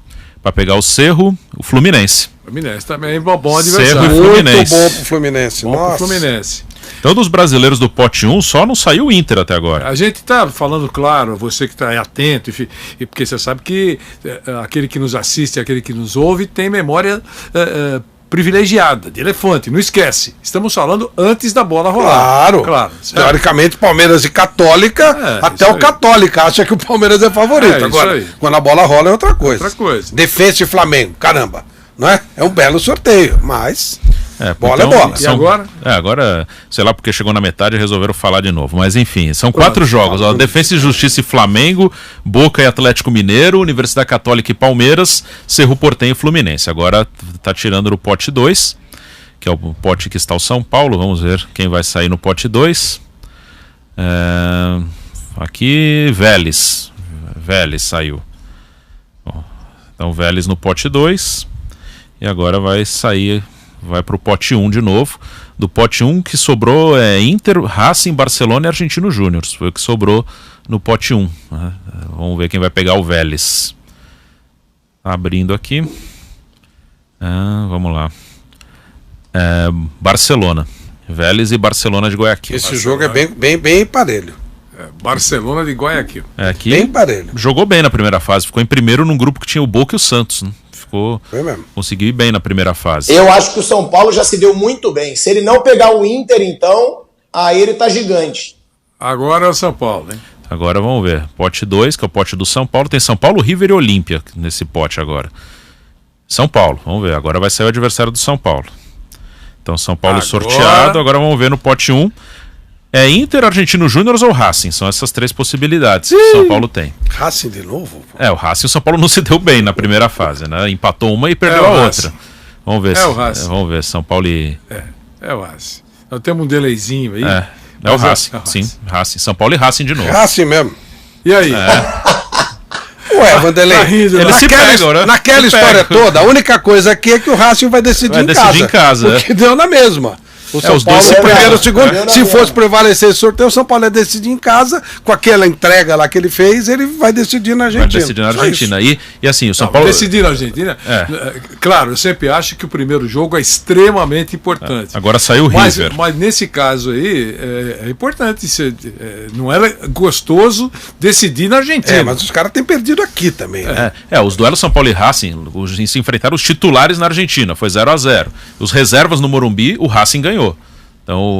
para pegar o Cerro, o Fluminense. Fluminense também, bom adversário. Cerro e Fluminense. Muito bom pro Fluminense. Pro Fluminense. Então, dos brasileiros do pote 1, só não saiu o Inter até agora. A gente tá falando, claro, você que está atento, porque você sabe que aquele que nos assiste, aquele que nos ouve, tem memória privilegiada, de elefante, não esquece. Estamos falando antes da bola rolar. Claro. Teoricamente, Palmeiras e Católica, até o Católica acha que o Palmeiras é favorito. Agora, quando a bola rola é outra coisa. Defensa e Flamengo, caramba. Não é? É um belo sorteio, mas... bola é bola. E agora? Agora, sei lá, porque chegou na metade e resolveram falar de novo. Mas enfim, são 4 jogos. Defensa e Justiça e Flamengo, Boca e Atlético Mineiro, Universidade Católica e Palmeiras, Cerro Porteño e Fluminense. Agora tá tirando no pote 2, que é o pote que está o São Paulo. Vamos ver quem vai sair no pote 2. Aqui, Vélez. Vélez saiu. Então, Vélez no pote 2. E agora vai sair... Vai pro pote 1 de novo. Do pote 1 que sobrou Inter, Racing, Barcelona e Argentino Júnior. Foi o que sobrou no pote 1. Vamos ver quem vai pegar o Vélez. Tá abrindo aqui. Vamos lá. Barcelona. Vélez e Barcelona de Guayaquil. Esse jogo é bem parelho. Barcelona de Guayaquil. Aqui Bem parelho. jogou bem na primeira fase, ficou em primeiro num grupo que tinha o Boca e o Santos, né? Foi mesmo. Conseguiu ir bem na primeira fase. Eu acho que o São Paulo já se deu muito bem. Se ele não pegar o Inter, então, aí ele tá gigante. Agora é o São Paulo, hein? Agora vamos ver. Pote 2, que é o pote do São Paulo. Tem São Paulo, River e Olímpia nesse pote agora. São Paulo, vamos ver. Agora vai sair o adversário do São Paulo. Então São Paulo sorteado. Agora vamos ver no pote 1. É Inter, Argentino Júnior ou Racing? São essas 3 possibilidades que o São Paulo tem. Racing de novo? O Racing, o São Paulo não se deu bem na primeira fase, né? Empatou uma e perdeu a outra. Vamos ver. O Racing. Vamos ver, São Paulo e... É o Racing. Nós temos um delayzinho aí. É o Racing, sim. Racing. São Paulo e Racing de novo. Racing mesmo. E aí? Ué, Vanderlei, Eles se pegam, né? naquela história toda, a única coisa aqui é que o Racing vai decidir em casa. Porque deu na mesma. O São os Paulo dois se primeiro, pegaram. segundo. Se fosse prevalecer esse sorteio, o São Paulo ia decidir em casa. Com aquela entrega lá que ele fez, ele vai decidir na Argentina. Vai decidir na Argentina. E assim, o São Paulo... Decidir na Argentina? Claro, eu sempre acho que o primeiro jogo é extremamente importante. Agora saiu o River. Mas nesse caso aí, é importante. Não era gostoso decidir na Argentina. Mas os caras têm perdido aqui também. Né? Os duelos São Paulo e Racing se enfrentaram os titulares na Argentina. Foi 0-0. Os reservas no Morumbi, o Racing ganhou. Então...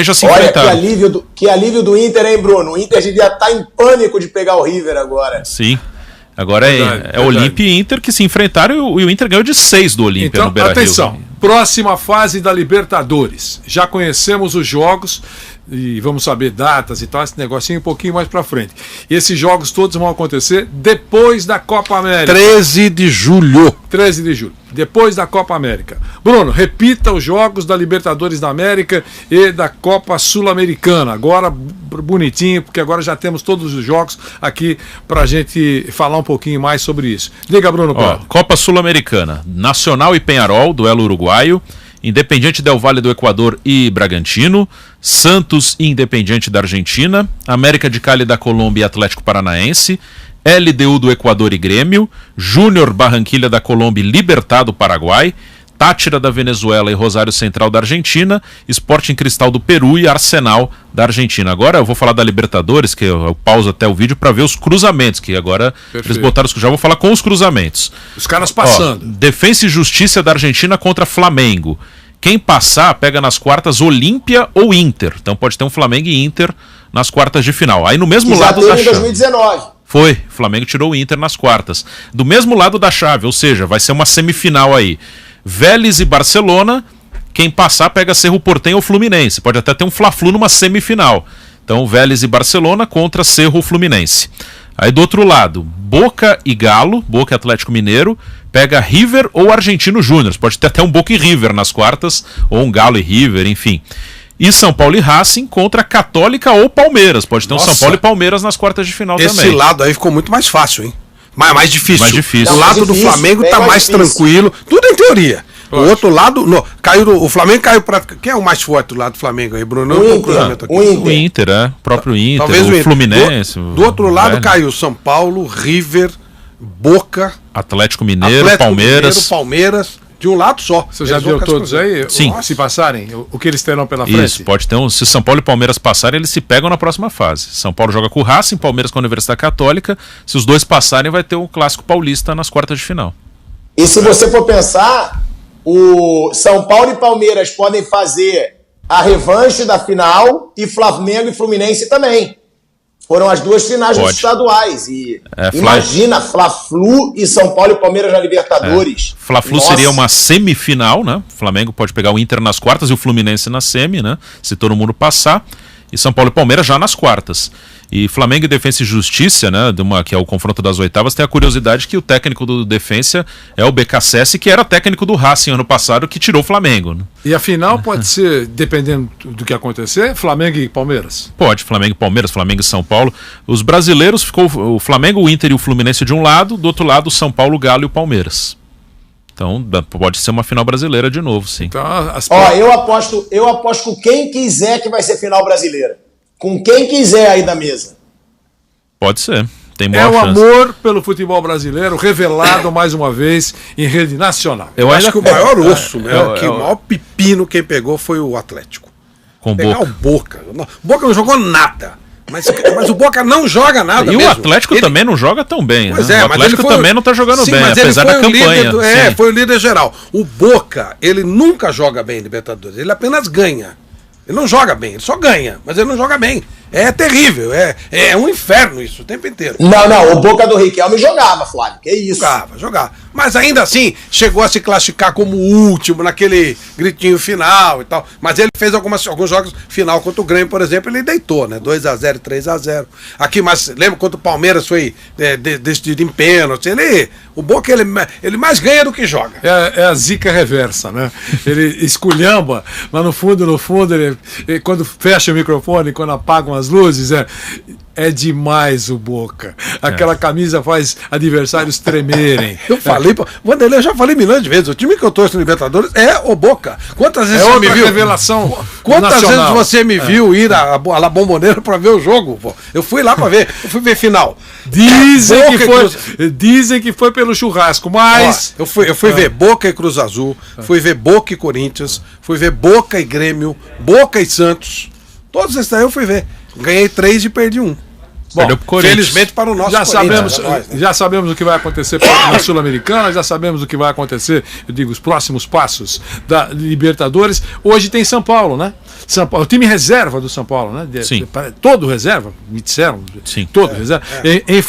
Já se Olha enfrentaram. que alívio do Inter, hein, Bruno? O Inter devia estar em pânico de pegar o River agora. Sim. Agora é Olímpia e Inter que se enfrentaram e o Inter ganhou de 6 do Olímpia no Beira-Rio. Atenção, próxima fase da Libertadores. Já conhecemos os jogos e vamos saber datas e tal, esse negocinho um pouquinho mais pra frente. E esses jogos todos vão acontecer depois da Copa América. 13 de julho. 13 de julho, depois da Copa América. Bruno, repita os jogos da Libertadores da América e da Copa Sul-Americana. Agora, bonitinho, porque agora já temos todos os jogos aqui pra gente falar um pouquinho mais sobre isso. Diga, Bruno. Copa Sul-Americana, Nacional e Peñarol, duelo uruguaio. Independiente del Valle do Equador e Bragantino, Santos e Independiente da Argentina, América de Cali da Colômbia e Atlético Paranaense, LDU do Equador e Grêmio, Júnior Barranquilla da Colômbia e Libertad do Paraguai, Táchira da Venezuela e Rosário Central da Argentina, Sporting Cristal do Peru e Arsenal da Argentina. Agora eu vou falar da Libertadores, que eu pauso até o vídeo para ver os cruzamentos, que agora eles botaram já vou falar com os cruzamentos. Os caras passando. Defensa e Justiça da Argentina contra Flamengo. Quem passar pega nas quartas Olímpia ou Inter. Então pode ter um Flamengo e Inter nas quartas de final. Aí no mesmo lado da chave. 2019. Foi, o Flamengo tirou o Inter nas quartas. Do mesmo lado da chave, ou seja, vai ser uma semifinal aí. Vélez e Barcelona, quem passar pega Cerro Porteño ou Fluminense. Pode até ter um Fla-Flu numa semifinal. Então Vélez e Barcelona contra Cerro ou Fluminense. Aí do outro lado, Boca e Galo, Boca e Atlético Mineiro, pega River ou Argentino Júnior. Pode ter até um Boca e River nas quartas, ou um Galo e River, enfim. E São Paulo e Racing contra Católica ou Palmeiras. Pode ter um São Paulo e Palmeiras nas quartas de final também. Esse lado aí ficou muito mais fácil, hein? Mais difícil. Mais difícil. O lado do Flamengo tá mais tranquilo. Tudo em teoria. O outro lado, o Flamengo caiu pra... Quem é o mais forte do lado do Flamengo aí, Bruno? O Inter, o próprio Inter, talvez o Fluminense. Do outro lado caiu São Paulo, River, Boca, Atlético Mineiro, Palmeiras, de um lado só. Você já deu todos aí? Sim. Se passarem, o que eles terão pela frente? Isso, pode ter se São Paulo e Palmeiras passarem, eles se pegam na próxima fase. São Paulo joga com o Racing, Palmeiras com a Universidade Católica. Se os dois passarem, vai ter o Clássico Paulista nas quartas de final. E se você for pensar, o São Paulo e Palmeiras podem fazer a revanche da final e Flamengo e Fluminense também. Foram as duas finais dos estaduais. E imagina Fla-Flu e São Paulo e Palmeiras na Libertadores. Fla-Flu seria uma semifinal, né? O Flamengo pode pegar o Inter nas quartas e o Fluminense na semi, né? Se todo mundo passar. E São Paulo e Palmeiras já nas quartas. E Flamengo e Defensa e Justiça, né, que é o confronto das oitavas, tem a curiosidade que o técnico do Defensa é o BKSS, que era técnico do Racing ano passado, que tirou o Flamengo. Né? E a final pode ser, dependendo do que acontecer, Flamengo e Palmeiras? Pode, Flamengo e Palmeiras, Flamengo e São Paulo. Os brasileiros ficou o Flamengo, o Inter e o Fluminense de um lado, do outro lado o São Paulo, o Galo e o Palmeiras. Então pode ser uma final brasileira de novo, sim. Então, eu aposto com quem quiser que vai ser final brasileira. Com quem quiser aí da mesa. Pode ser. tem É maior o chance. amor pelo futebol brasileiro revelado mais uma vez em rede nacional. Eu acho que o maior osso, o eu- maior pepino quem pegou foi o Atlético. Com Pegar Boca. o Boca. O Boca não jogou nada. Mas o Boca não joga nada E mesmo. o Atlético também não joga tão bem. Pois né? é, O mas Atlético ele foi... também não tá jogando Sim, bem, mas ele apesar foi da o campanha. líder sim. foi o líder geral. O Boca, ele nunca joga bem em Libertadores. Ele apenas ganha. Ele não joga bem, ele só ganha, mas ele não joga bem. É terrível, é um inferno isso o tempo inteiro. Não, o Boca do Riquelme jogava, Flávio. Que isso? Jogava. Mas ainda assim, chegou a se classificar como o último, naquele gritinho final e tal. Mas ele fez alguns jogos final contra o Grêmio, por exemplo, ele deitou, né? 2-0, 3-0. Aqui, mas lembra quando o Palmeiras foi decidido em pênalti? O Boca, ele mais ganha do que joga. É a zica reversa, né? Ele esculhamba, mas no fundo, ele, quando fecha o microfone, quando apagam as luzes, é demais o Boca. Aquela camisa faz adversários tremerem. Eu falei, Vanderlei, eu já falei milhões de vezes, o time que eu torço no Libertadores é o Boca. Quantas vezes É você outra me viu? revelação Quantas nacional. vezes você me viu ir à La Bombonera pra ver o jogo? Pô? Eu fui lá pra ver, eu fui ver final. Dizem que foi pelo churrasco, mas... Ó, eu fui ver Boca e Cruz Azul, fui ver Boca e Corinthians, fui ver Boca e Grêmio, Boca e Santos. Todos esses daí eu fui ver. Ganhei 3 e perdi 1. Perdeu pro Corinthians. Felizmente para o nosso Já Corinthians, sabemos, nós, né? já sabemos o que vai acontecer na Sul-Americana, já sabemos o que vai acontecer, eu digo, os próximos passos da Libertadores. Hoje tem São Paulo, né? São Paulo, o time reserva do São Paulo, né? Sim. Todo reserva, me disseram. Sim. Todo reserva.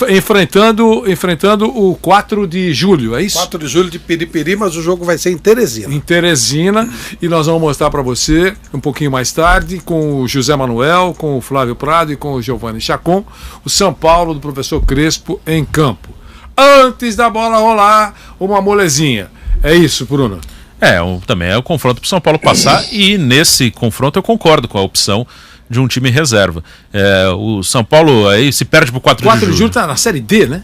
Enfrentando o 4 de julho, é isso? 4 de julho de Piripiri, mas o jogo vai ser em Teresina. Em Teresina, e nós vamos mostrar para você um pouquinho mais tarde com o José Manuel, com o Flávio Prado e com o Giovanni Chacon, o São Paulo do professor Crespo em campo. Antes da bola rolar, uma molezinha. É isso, Bruno? Também é o confronto para o São Paulo passar e nesse confronto eu concordo com a opção de um time reserva. O São Paulo aí se perde pro 4 de julho. 4 de julho tá na Série D, né?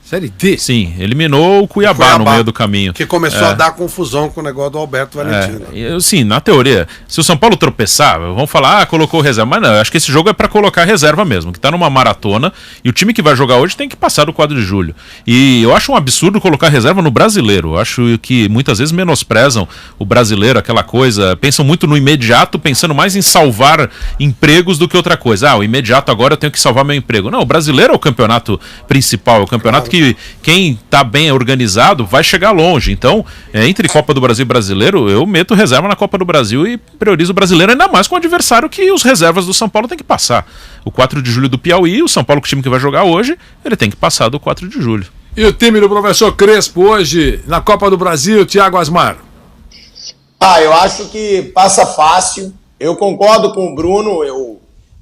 Série D. Sim, eliminou o Cuiabá no meio do caminho. Que começou a dar confusão com o negócio do Alberto Valentim. Sim, na teoria, se o São Paulo tropeçar, vamos falar, colocou reserva. Mas não, eu acho que esse jogo é para colocar reserva mesmo, que tá numa maratona e o time que vai jogar hoje tem que passar do 4 de julho. E eu acho um absurdo colocar reserva no brasileiro. Eu acho que muitas vezes menosprezam o brasileiro, aquela coisa, pensam muito no imediato, pensando mais em salvar empregos do que outra coisa. O imediato agora eu tenho que salvar meu emprego. Não, o brasileiro é o campeonato principal, é o campeonato que quem tá bem organizado vai chegar longe. Então, entre Copa do Brasil e Brasileiro, eu meto reserva na Copa do Brasil e priorizo o brasileiro, ainda mais com o adversário que os reservas do São Paulo tem que passar. O 4 de julho do Piauí, o São Paulo, que o time que vai jogar hoje, ele tem que passar do 4 de julho. E o time do professor Crespo hoje na Copa do Brasil, Thiago Asmar? Eu acho que passa fácil. Eu concordo com o Bruno.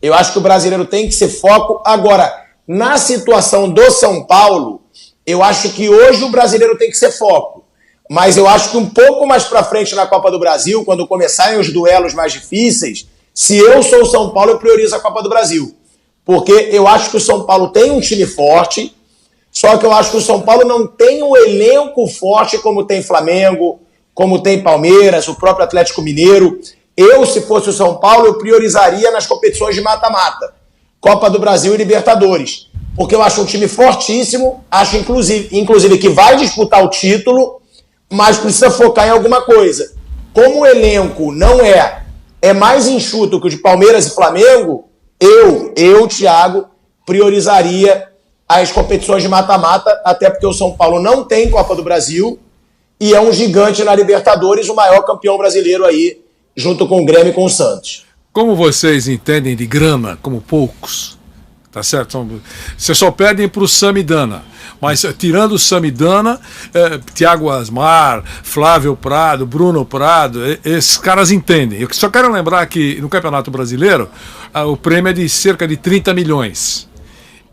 Eu acho que o brasileiro tem que ser foco. Agora, na situação do São Paulo, eu acho que hoje o brasileiro tem que ser foco. Mas eu acho que um pouco mais pra frente na Copa do Brasil, quando começarem os duelos mais difíceis, se eu sou o São Paulo, eu priorizo a Copa do Brasil. Porque eu acho que o São Paulo tem um time forte, só que eu acho que o São Paulo não tem um elenco forte como tem Flamengo, como tem Palmeiras, o próprio Atlético Mineiro. Eu, se fosse o São Paulo, eu priorizaria nas competições de mata-mata. Copa do Brasil e Libertadores. Porque eu acho um time fortíssimo, acho inclusive que vai disputar o título, mas precisa focar em alguma coisa. Como o elenco não é mais enxuto que o de Palmeiras e Flamengo, eu, Thiago, priorizaria as competições de mata-mata, até porque o São Paulo não tem Copa do Brasil e é um gigante na Libertadores, o maior campeão brasileiro aí, junto com o Grêmio e com o Santos. Como vocês entendem de grana, como poucos, tá certo? Vocês só perdem para o Samidana. Mas tirando o Samidana, Thiago Asmar, Flávio Prado, Bruno Prado, esses caras entendem. Eu só quero lembrar que no Campeonato Brasileiro o prêmio é de cerca de 30 milhões.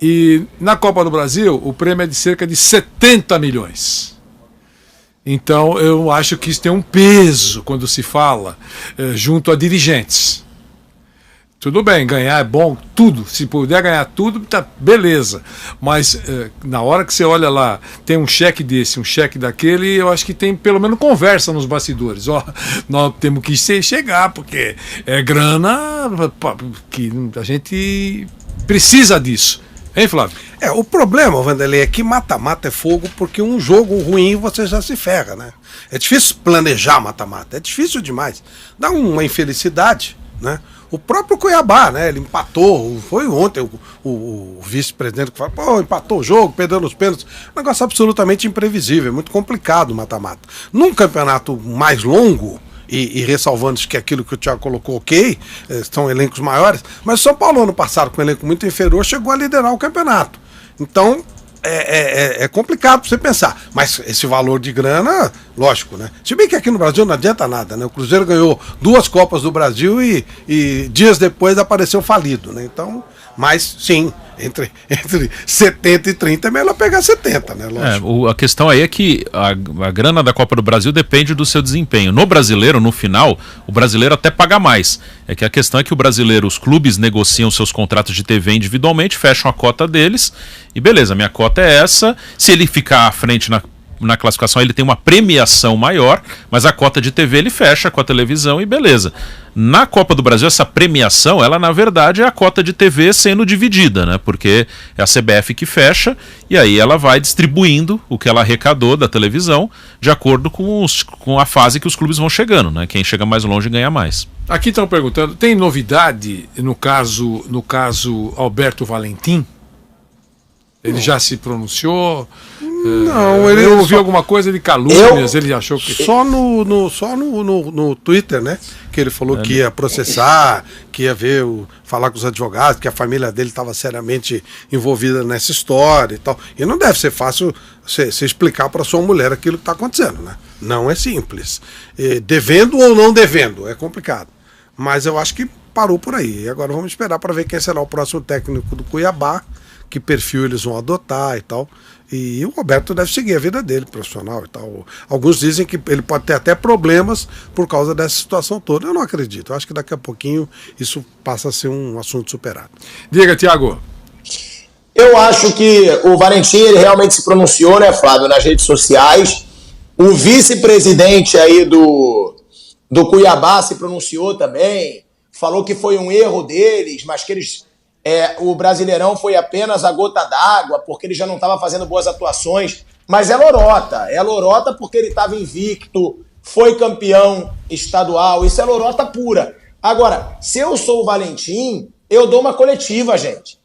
E na Copa do Brasil o prêmio é de cerca de 70 milhões. Então eu acho que isso tem um peso quando se fala junto a dirigentes. Tudo bem, ganhar é bom, tudo. Se puder ganhar tudo, tá beleza. Mas na hora que você olha lá, tem um cheque desse, um cheque daquele, eu acho que tem pelo menos conversa nos bastidores. Nós temos que chegar, porque é grana que a gente precisa disso. Hein, Flávio? O problema, Vanderlei, é que mata-mata é fogo, porque um jogo ruim você já se ferra, né? É difícil planejar mata-mata, é difícil demais. Dá uma infelicidade, né? O próprio Cuiabá, né? Ele empatou, foi ontem o vice-presidente que falou, pô, empatou o jogo, perdeu nos pênaltis. Um negócio absolutamente imprevisível, é muito complicado o mata-mata. Num campeonato mais longo, e ressalvando que aquilo que o Thiago colocou, ok, são elencos maiores, mas o São Paulo, ano passado, com um elenco muito inferior, chegou a liderar o campeonato. Então, é complicado para você pensar. Mas esse valor de grana, lógico, né? Se bem que aqui no Brasil não adianta nada, né? O Cruzeiro ganhou 2 Copas do Brasil e dias depois apareceu falido, né? Então, mas sim, entre 70 e 30 é melhor pegar 70, né? Lógico. A questão aí é que a grana da Copa do Brasil depende do seu desempenho. No brasileiro, no final, o brasileiro até paga mais. É que a questão é que o brasileiro, os clubes negociam seus contratos de TV individualmente, fecham a cota deles e beleza, minha cota é essa. Se ele ficar à frente na classificação, ele tem uma premiação maior, mas a cota de TV ele fecha com a televisão e beleza. Na Copa do Brasil, essa premiação, ela na verdade é a cota de TV sendo dividida, né? Porque é a CBF que fecha e aí ela vai distribuindo o que ela arrecadou da televisão de acordo com a fase que os clubes vão chegando, né? Quem chega mais longe ganha mais. Aqui estão perguntando, tem novidade no caso Alberto Valentim? Ele já se pronunciou? Não, eu ouvi alguma coisa de calúnias, ele achou que... Só no Twitter, né? Que ele falou que ia processar, que ia falar com os advogados, que a família dele estava seriamente envolvida nessa história e tal. E não deve ser fácil você explicar para sua mulher aquilo que está acontecendo, né? Não é simples. Devendo ou não devendo, é complicado. Mas eu acho que parou por aí. Agora vamos esperar para ver quem será o próximo técnico do Cuiabá, que perfil eles vão adotar e tal. E o Roberto deve seguir a vida dele, profissional e tal. Alguns dizem que ele pode ter até problemas por causa dessa situação toda. Eu não acredito. Eu acho que daqui a pouquinho isso passa a ser um assunto superado. Diga, Thiago. Eu acho que o Valentim ele realmente se pronunciou, né, Flávio, nas redes sociais. O vice-presidente aí do Cuiabá se pronunciou também. Falou que foi um erro deles, mas que o Brasileirão foi apenas a gota d'água, porque ele já não estava fazendo boas atuações. Mas é lorota porque ele estava invicto, foi campeão estadual, isso é lorota pura. Agora, se eu sou o Valentim, eu dou uma coletiva, gente.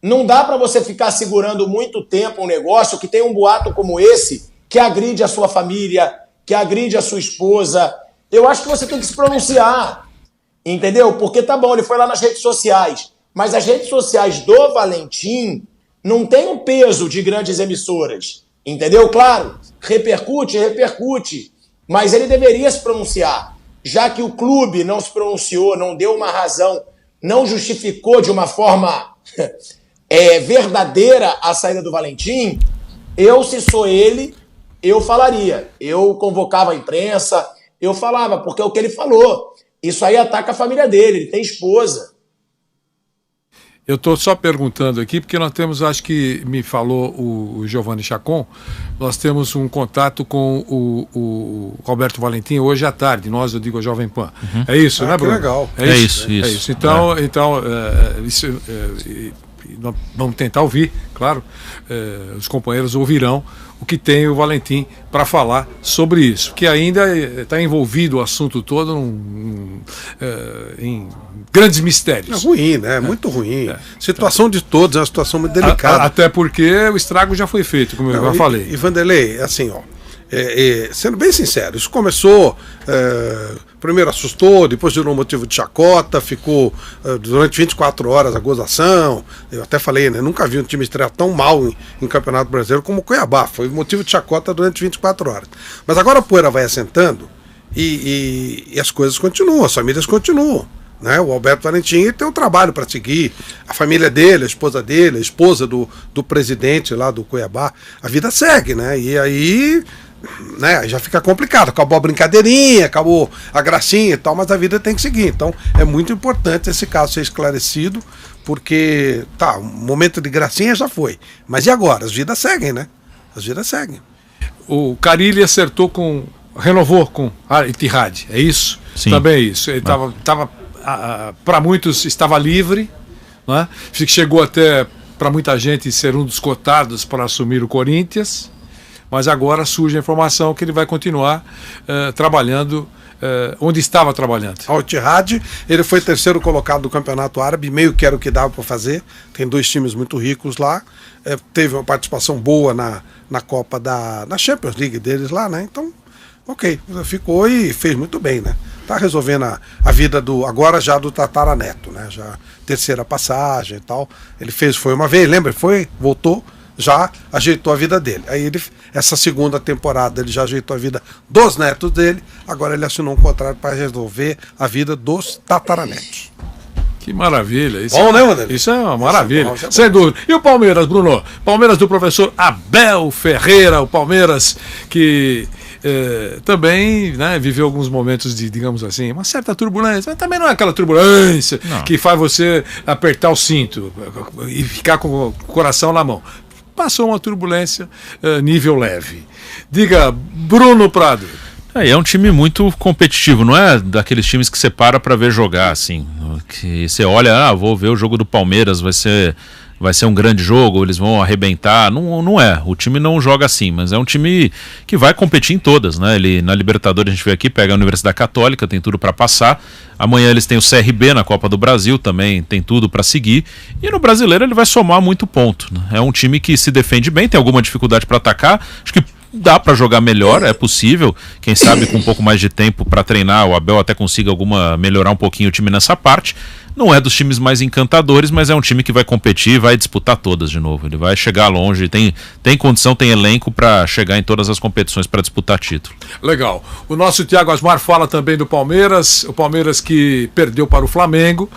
Não dá para você ficar segurando muito tempo um negócio que tem um boato como esse, que agride a sua família, que agride a sua esposa. Eu acho que você tem que se pronunciar, entendeu? Porque tá bom, ele foi lá nas redes sociais, mas as redes sociais do Valentim não têm o peso de grandes emissoras, entendeu? Claro, repercute, mas ele deveria se pronunciar, já que o clube não se pronunciou, não deu uma razão, não justificou de uma forma verdadeira a saída do Valentim. Se sou ele, eu falaria, eu convocava a imprensa, eu falava, porque é o que ele falou, isso aí ataca a família dele, ele tem esposa. Eu estou só perguntando aqui, porque nós temos, acho que me falou o Giovanni Chacon, nós temos um contato com o Roberto Valentim hoje à tarde, eu digo a Jovem Pan. Uhum. É isso, né, Bruno? Que legal. É isso. Então, nós vamos tentar ouvir, claro, os companheiros ouvirão o que tem o Valentim para falar sobre isso, que ainda está envolvido o assunto todo em grandes mistérios. É ruim, né? Muito ruim. Situação de todos, é uma situação muito delicada. Até porque o estrago já foi feito, como eu já falei. E Vanderlei, assim, sendo bem sincero, isso começou, primeiro assustou, depois virou motivo de chacota, ficou durante 24 horas a gozação. Eu até falei, né? Nunca vi um time estrear tão mal em Campeonato Brasileiro como o Cuiabá. Foi motivo de chacota durante 24 horas. Mas agora a poeira vai assentando e as coisas continuam, as famílias continuam. Né? O Alberto Valentim tem um trabalho para seguir, a família dele, a esposa dele, a esposa do presidente lá do Cuiabá, a vida segue, né? E aí, né, já fica complicado, acabou a brincadeirinha, acabou a gracinha e tal, mas a vida tem que seguir. Então é muito importante esse caso ser esclarecido, porque o momento de gracinha já foi, mas e agora? As vidas seguem, né? As vidas seguem. O Carille renovou com a Etihad, é isso? Sim. Também é isso. Ele estava para muitos estava livre, né? Chegou até para muita gente ser um dos cotados para assumir o Corinthians, mas agora surge a informação que ele vai continuar trabalhando onde estava trabalhando. Al Ittihad, ele foi terceiro colocado do Campeonato Árabe, meio que era o que dava para fazer, tem 2 times muito ricos lá, teve uma participação boa na Copa na Champions League deles lá, né? Então, ok, ficou e fez muito bem, né? Tá resolvendo a vida agora já do Tataraneto, né? Já terceira passagem e tal. Ele foi uma vez, lembra? Voltou, já ajeitou a vida dele. Aí essa segunda temporada ele já ajeitou a vida dos netos dele, agora ele assinou um contrato para resolver a vida dos tataranetos. Que maravilha. Isso bom, né, Wanderlei? Isso é uma maravilha, isso é bom. Sem dúvida. E o Palmeiras, Bruno? Palmeiras do professor Abel Ferreira, o Palmeiras que também, né, viveu alguns momentos de, digamos assim, uma certa turbulência, mas também não é aquela turbulência que faz você apertar o cinto e ficar com o coração na mão. Passou uma turbulência nível leve. Diga, Bruno Prado. É um time muito competitivo, não é daqueles times que você para ver jogar, assim, que você olha, vou ver o jogo do Palmeiras, vai ser um grande jogo, eles vão arrebentar. Não é, o time não joga assim, mas é um time que vai competir em todas, né? Ele, na Libertadores, a gente veio aqui, pega a Universidade Católica, tem tudo para passar. Amanhã eles têm o CRB na Copa do Brasil, também tem tudo para seguir. E no Brasileiro ele vai somar muito ponto, né? É um time que se defende bem, tem alguma dificuldade para atacar, acho que dá para jogar melhor, é possível. Quem sabe com um pouco mais de tempo para treinar, o Abel até consiga melhorar um pouquinho o time nessa parte. Não é dos times mais encantadores, mas é um time que vai competir e vai disputar todas de novo. Ele vai chegar longe, tem condição, tem elenco para chegar em todas as competições para disputar título. Legal. O nosso Thiago Asmar fala também do Palmeiras, o Palmeiras que perdeu para o Flamengo.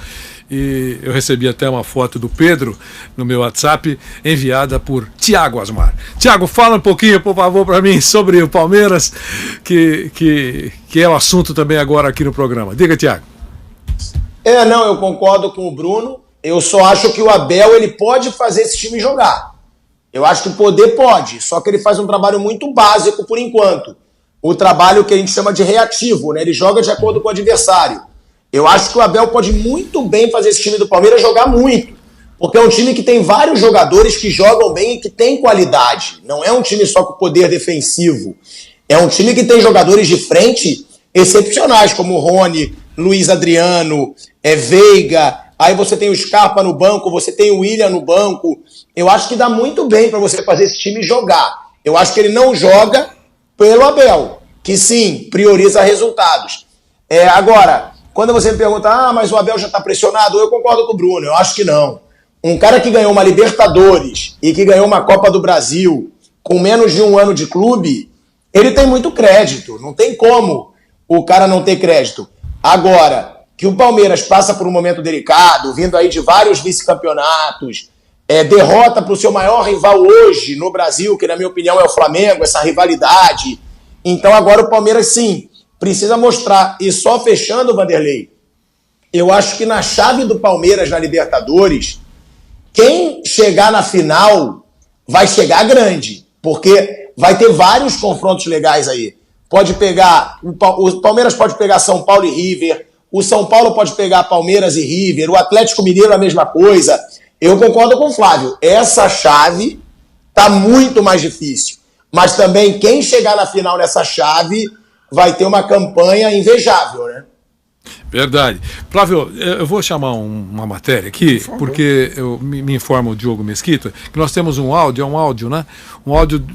E eu recebi até uma foto do Pedro no meu WhatsApp, enviada por Thiago Asmar. Thiago, fala um pouquinho, por favor, para mim sobre o Palmeiras, que é o assunto também agora aqui no programa. Diga, Thiago. Eu concordo com o Bruno. Eu só acho que o Abel ele pode fazer esse time jogar. Eu acho que o poder pode, só que ele faz um trabalho muito básico por enquanto. O trabalho que a gente chama de reativo, né? Ele joga de acordo com o adversário. Eu acho que o Abel pode muito bem fazer esse time do Palmeiras jogar muito, porque é um time que tem vários jogadores que jogam bem e que tem qualidade. Não é um time só com poder defensivo. É um time que tem jogadores de frente excepcionais, como o Rony, Luiz Adriano, Veiga, aí você tem o Scarpa no banco, você tem o William no banco. Eu acho que dá muito bem para você fazer esse time jogar. Eu acho que ele não joga pelo Abel, que sim, prioriza resultados. Agora, quando você me pergunta, mas o Abel já está pressionado, eu concordo com o Bruno, eu acho que não. Um cara que ganhou uma Libertadores e que ganhou uma Copa do Brasil com menos de 1 ano de clube, ele tem muito crédito, não tem como o cara não ter crédito. Agora, que o Palmeiras passa por um momento delicado, vindo aí de vários vice-campeonatos, derrota para o seu maior rival hoje no Brasil, que na minha opinião é o Flamengo, essa rivalidade. Então agora o Palmeiras sim, precisa mostrar. E só fechando, Wanderlei, eu acho que na chave do Palmeiras na Libertadores, quem chegar na final vai chegar grande, porque vai ter vários confrontos legais aí. Pode pegar, o Palmeiras pode pegar São Paulo e River, o São Paulo pode pegar Palmeiras e River, o Atlético Mineiro a mesma coisa. Eu concordo com o Flávio, essa chave tá muito mais difícil, mas também quem chegar na final nessa chave vai ter uma campanha invejável, né? Verdade. Flávio, eu vou chamar uma matéria aqui, porque eu me informa o Diogo Mesquita, que nós temos um áudio, né? Um áudio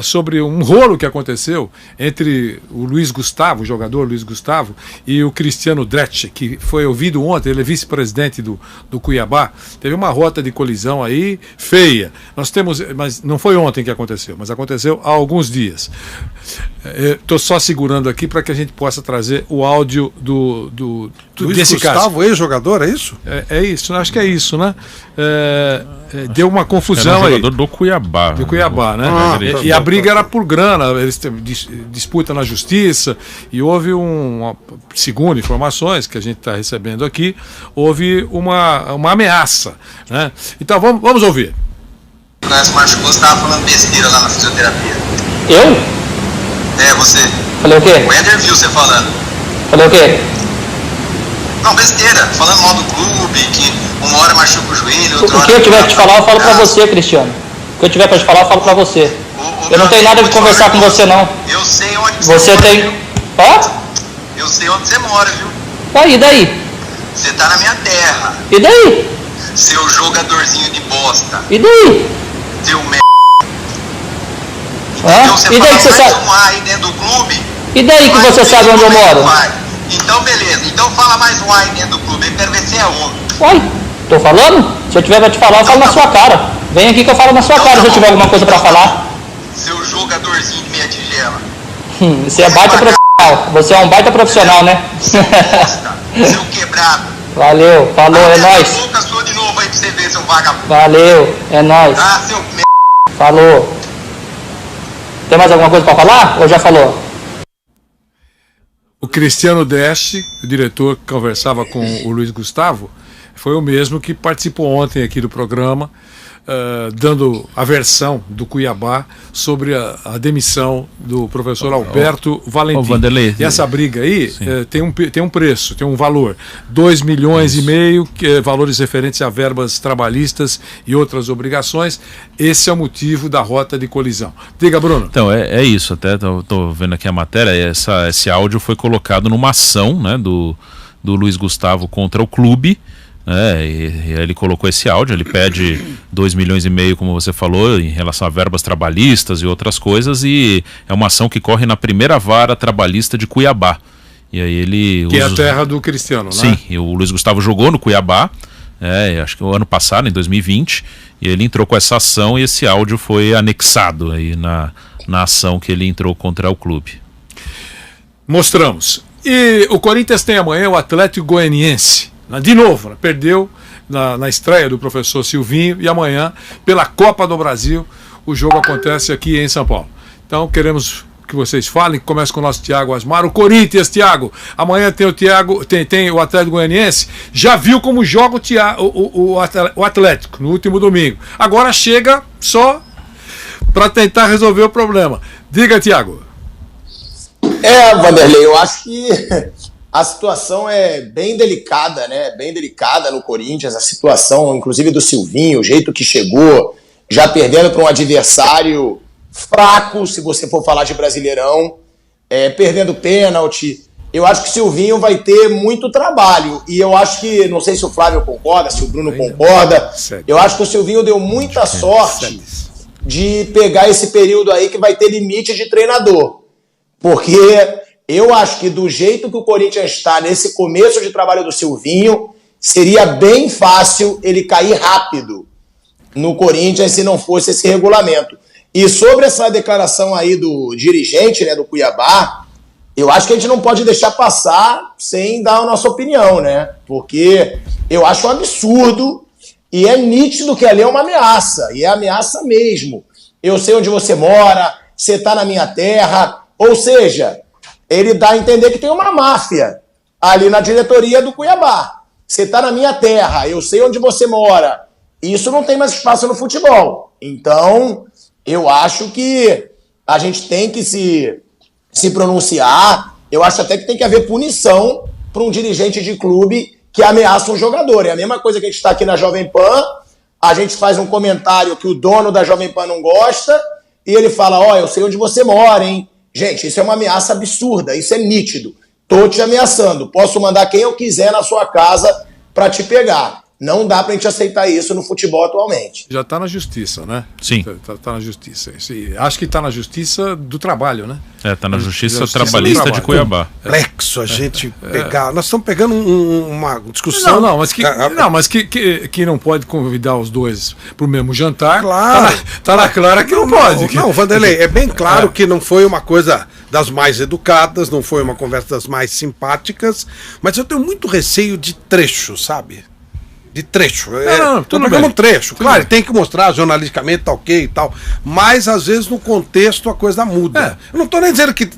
sobre um rolo que aconteceu entre o Luiz Gustavo, o jogador Luiz Gustavo, e o Cristiano Dretsch, que foi ouvido ontem, ele é vice-presidente do Cuiabá. Teve uma rota de colisão aí feia. Nós temos, mas não foi ontem que aconteceu, mas aconteceu há alguns dias. Estou só segurando aqui para que a gente possa trazer o áudio Luiz desse Gustavo, caso. Ex-jogador, é isso? É isso, acho que é isso, né? Deu uma confusão aí. Jogador do Cuiabá. Do Cuiabá, né? E a briga era por grana, eles disputam na justiça, e houve segundo informações que a gente está recebendo aqui, houve uma ameaça, né? Então vamos ouvir. O Cássio machucou, você estava falando besteira lá na fisioterapia. Eu? Você. Falei o quê? O Éder viu você falando. Falei o quê? Não, besteira. Falando mal do clube, que uma hora machuca o joelho, outra hora... O que eu tiver pra te falar, eu falo pra você, Cristiano. O que eu tiver pra te falar, eu falo pra você. Eu não tenho nada de conversar com você, não. Eu sei onde você mora. Tem... Hã? Eu sei onde você mora, viu? E daí? Você tá na minha terra. E daí? Seu jogadorzinho de bosta. E daí? Seu merda. Então você e daí que você sabe? Um A aí dentro do clube. E daí que você sabe onde eu moro? Então beleza, então fala mais um A aí dentro do clube, eu quero ver se é um. Tô falando? Se eu tiver pra te falar, eu falo na sua cara. Vem aqui que eu falo na sua cara se eu tiver alguma coisa pra falar. Seu jogadorzinho de meia tigela. Você é baita profissional. Você é um baita profissional, né? Seu bosta, seu quebrado. Valeu, falou, é nóis. Boca sua de novo aí pra você ver, seu vagabundo. Valeu, é nóis. Seu merda. Falou. Tem mais alguma coisa pra falar? Ou já falou? O Cristiano Deste, o diretor que conversava com o Luiz Gustavo, foi o mesmo que participou ontem aqui do programa, dando a versão do Cuiabá sobre a demissão do professor Alberto Valentim. Vanderlei, e essa briga aí tem um preço, tem um valor, 2,5 milhões, valores referentes a verbas trabalhistas e outras obrigações. Esse é o motivo da rota de colisão. Diga, Bruno. Então, é isso, até estou vendo aqui a matéria, esse áudio foi colocado numa ação, né, do Luiz Gustavo contra o clube. E ele colocou esse áudio, ele pede 2,5 milhões, como você falou, em relação a verbas trabalhistas e outras coisas, e é uma ação que corre na primeira vara trabalhista de Cuiabá. E aí ele é a terra do Cristiano, né? Sim, e o Luiz Gustavo jogou no Cuiabá, acho que o ano passado, em 2020, e ele entrou com essa ação e esse áudio foi anexado aí na ação que ele entrou contra o clube. Mostramos. E o Corinthians tem amanhã o Atlético Goianiense. De novo, né? Perdeu na estreia do professor Silvinho e amanhã, pela Copa do Brasil, o jogo acontece aqui em São Paulo. Então queremos que vocês falem, que comece com o nosso Thiago Asmar. O Corinthians, Thiago, amanhã tem o Atlético Goianiense. Já viu como joga o Atlético no último domingo. Agora chega só para tentar resolver o problema. Diga, Thiago. Vanderlei, eu acho que a situação é bem delicada, né? Bem delicada no Corinthians, a situação, inclusive, do Silvinho, o jeito que chegou, já perdendo para um adversário fraco, se você for falar de Brasileirão, perdendo pênalti. Eu acho que o Silvinho vai ter muito trabalho. E eu acho que, não sei se o Flávio concorda, se o Bruno concorda, eu acho que o Silvinho deu muita sorte de pegar esse período aí que vai ter limite de treinador. Porque eu acho que do jeito que o Corinthians está nesse começo de trabalho do Silvinho, seria bem fácil ele cair rápido no Corinthians se não fosse esse regulamento. E sobre essa declaração aí do dirigente, né, do Cuiabá, eu acho que a gente não pode deixar passar sem dar a nossa opinião, né? Porque eu acho um absurdo e é nítido que ali é uma ameaça, e é ameaça mesmo. Eu sei onde você mora, você está na minha terra, ou seja, ele dá a entender que tem uma máfia ali na diretoria do Cuiabá. Você está na minha terra, eu sei onde você mora. Isso não tem mais espaço no futebol. Então, eu acho que a gente tem que se pronunciar. Eu acho até que tem que haver punição para um dirigente de clube que ameaça um jogador. É a mesma coisa que a gente está aqui na Jovem Pan, a gente faz um comentário que o dono da Jovem Pan não gosta, e ele fala, eu sei onde você mora, hein? Gente, isso é uma ameaça absurda, isso é nítido. Tô te ameaçando, posso mandar quem eu quiser na sua casa para te pegar. Não dá pra gente aceitar isso no futebol atualmente. Já tá na justiça, né? Sim. Tá na justiça. Acho que tá na justiça do trabalho, né? Tá na justiça trabalhista de Cuiabá. Complexo a gente pegar. Nós estamos pegando uma discussão. Mas que não pode convidar os dois pro mesmo jantar. Claro. Tá na clara que não pode. Não, Vanderlei, é bem claro que não foi uma coisa das mais educadas, não foi uma conversa das mais simpáticas, mas eu tenho muito receio de trecho, sabe? De trecho. Tô pegando um trecho. Claro, tem que mostrar jornalisticamente, tá ok e tal. Mas, às vezes, no contexto, a coisa muda. Eu não tô nem dizendo que...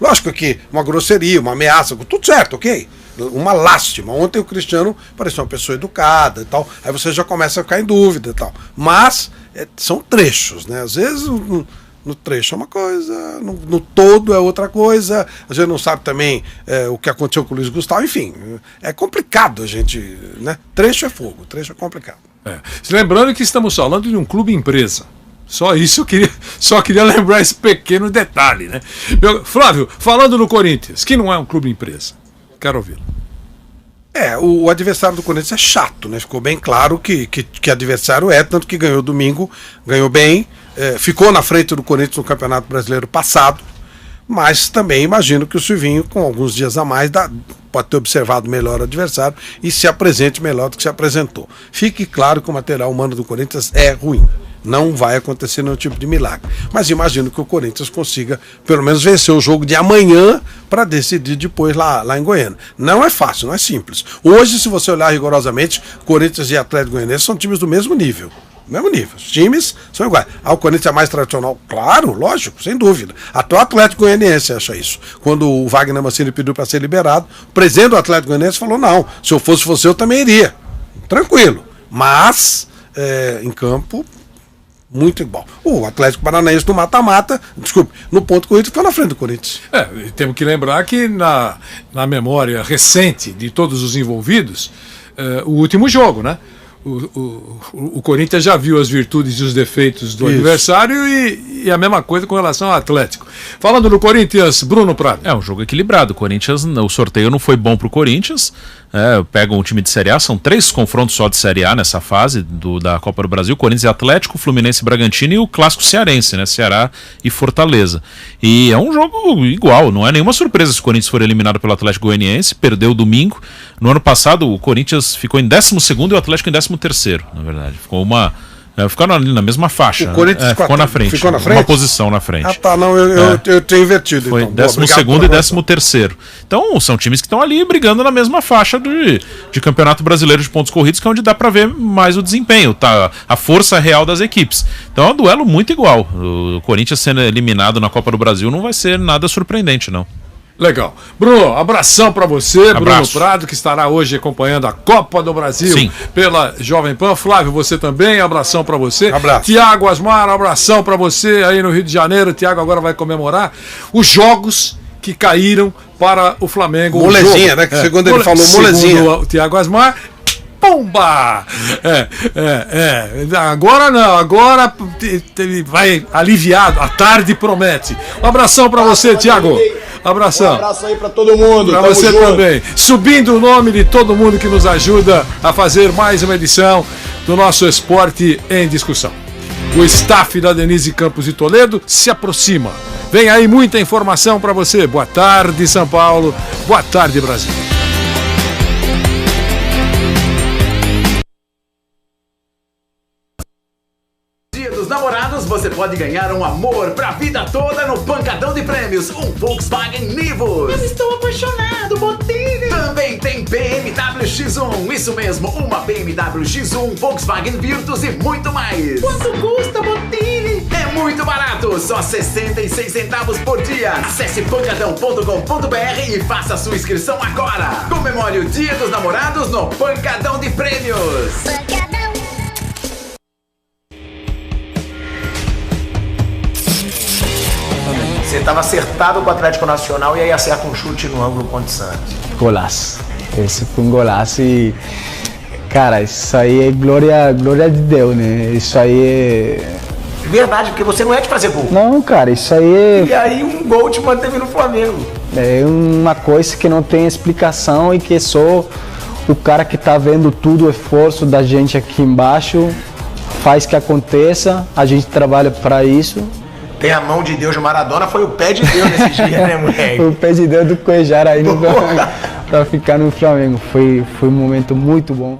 lógico que uma grosseria, uma ameaça, tudo certo, ok? Uma lástima. Ontem o Cristiano parecia uma pessoa educada e tal. Aí você já começa a ficar em dúvida e tal. Mas, são trechos, né? Às vezes, No trecho é uma coisa, no todo é outra coisa. A gente não sabe também o que aconteceu com o Luiz Gustavo. Enfim, é complicado a gente, né? Trecho é fogo, trecho é complicado. Lembrando que estamos falando de um clube empresa. Só isso eu queria lembrar esse pequeno detalhe, né? Flávio, falando no Corinthians, que não é um clube empresa. Quero ouvi-lo. O adversário do Corinthians é chato, né? Ficou bem claro que adversário tanto que ganhou domingo, ganhou bem, ficou na frente do Corinthians no Campeonato Brasileiro passado, mas também imagino que o Silvinho, com alguns dias a mais, pode ter observado melhor o adversário e se apresente melhor do que se apresentou. Fique claro que o material humano do Corinthians é ruim. Não vai acontecer nenhum tipo de milagre. Mas imagino que o Corinthians consiga, pelo menos, vencer o jogo de amanhã para decidir depois lá em Goiânia. Não é fácil, não é simples. Hoje, se você olhar rigorosamente, Corinthians e Atlético Goianiense são times do mesmo nível. Mesmo nível. Os times são iguais. O Corinthians é mais tradicional? Claro, lógico, sem dúvida. Até o Atlético Goianiense acha isso. Quando o Wagner Mancini pediu para ser liberado, o presidente do Atlético Goianiense falou: não, se eu fosse você, eu também iria. Tranquilo. Mas, em campo, muito igual. O Atlético Paranaense no mata-mata, no ponto corrido, ficou na frente do Corinthians. Temos que lembrar que na memória recente de todos os envolvidos, o último jogo, né? O Corinthians já viu as virtudes e os defeitos do adversário e a mesma coisa com relação ao Atlético. Falando do Corinthians, Bruno Prado. É um jogo equilibrado. O sorteio não foi bom pro Corinthians. Pega um time de Série A, são 3 confrontos só de Série A nessa fase da Copa do Brasil: Corinthians e Atlético, Fluminense e Bragantino, e o clássico cearense, né? Ceará e Fortaleza. E é um jogo igual, não é nenhuma surpresa se o Corinthians for eliminado pelo Atlético Goianiense, perdeu domingo. No ano passado o Corinthians ficou em 12º e o Atlético em 13º, na verdade. Ficaram ali na mesma faixa. O Corinthians ficou na frente. Ficou na frente? Uma posição na frente. Não, eu tenho invertido. Foi então. 12º e 13º. Então são times que estão ali brigando na mesma faixa de Campeonato Brasileiro de pontos corridos, que é onde dá para ver mais o desempenho, tá? A força real das equipes. Então é um duelo muito igual. O Corinthians sendo eliminado na Copa do Brasil não vai ser nada surpreendente, não. Legal. Bruno, abração pra você. Abraço. Bruno Prado, que estará hoje acompanhando a Copa do Brasil. Sim. Pela Jovem Pan. Flávio, você também, abração pra você. Abraço. Tiago Asmar, abração pra você aí no Rio de Janeiro. Tiago agora vai comemorar os jogos que caíram para o Flamengo. Molezinha, né? Que segundo ele falou, molezinha. Segundo o Tiago Asmar, pomba! Agora não, agora ele vai aliviado, a tarde promete. Um abração pra você, Tiago. Abração. Um abraço aí pra todo mundo. Pra você junto. Também. Subindo o nome de todo mundo que nos ajuda a fazer mais uma edição do nosso Esporte em Discussão. O staff da Denise Campos de Toledo se aproxima. Vem aí muita informação pra você. Boa tarde, São Paulo. Boa tarde, Brasil. Namorados, você pode ganhar um amor pra vida toda no Pancadão de Prêmios, um Volkswagen Nivus. Eu estou apaixonado, Bottini. Também tem BMW X1, isso mesmo, uma BMW X1, Volkswagen Virtus e muito mais. Quanto custa, Bottini? É muito barato, só 66 centavos por dia. Acesse pancadão.com.br e faça sua inscrição agora. Comemore o Dia dos Namorados no Pancadão de Prêmios. Pancadão. Você estava acertado com o Atlético Nacional e aí acerta um chute no ângulo Ponte Santos. Golaço. Esse foi um golaço e... Cara, isso aí é glória de Deus, né? Isso aí é... Verdade, porque você não é de fazer gol. Não, cara, isso aí é... E aí um gol te manteve no Flamengo. É uma coisa que não tem explicação e que só o cara que tá vendo tudo o esforço da gente aqui embaixo faz que aconteça, a gente trabalha para isso. Tem a mão de Deus de Maradona, foi o pé de Deus nesse dia, né, moleque? O pé de Deus do Cuejara aí para ficar no Flamengo. Foi um momento muito bom.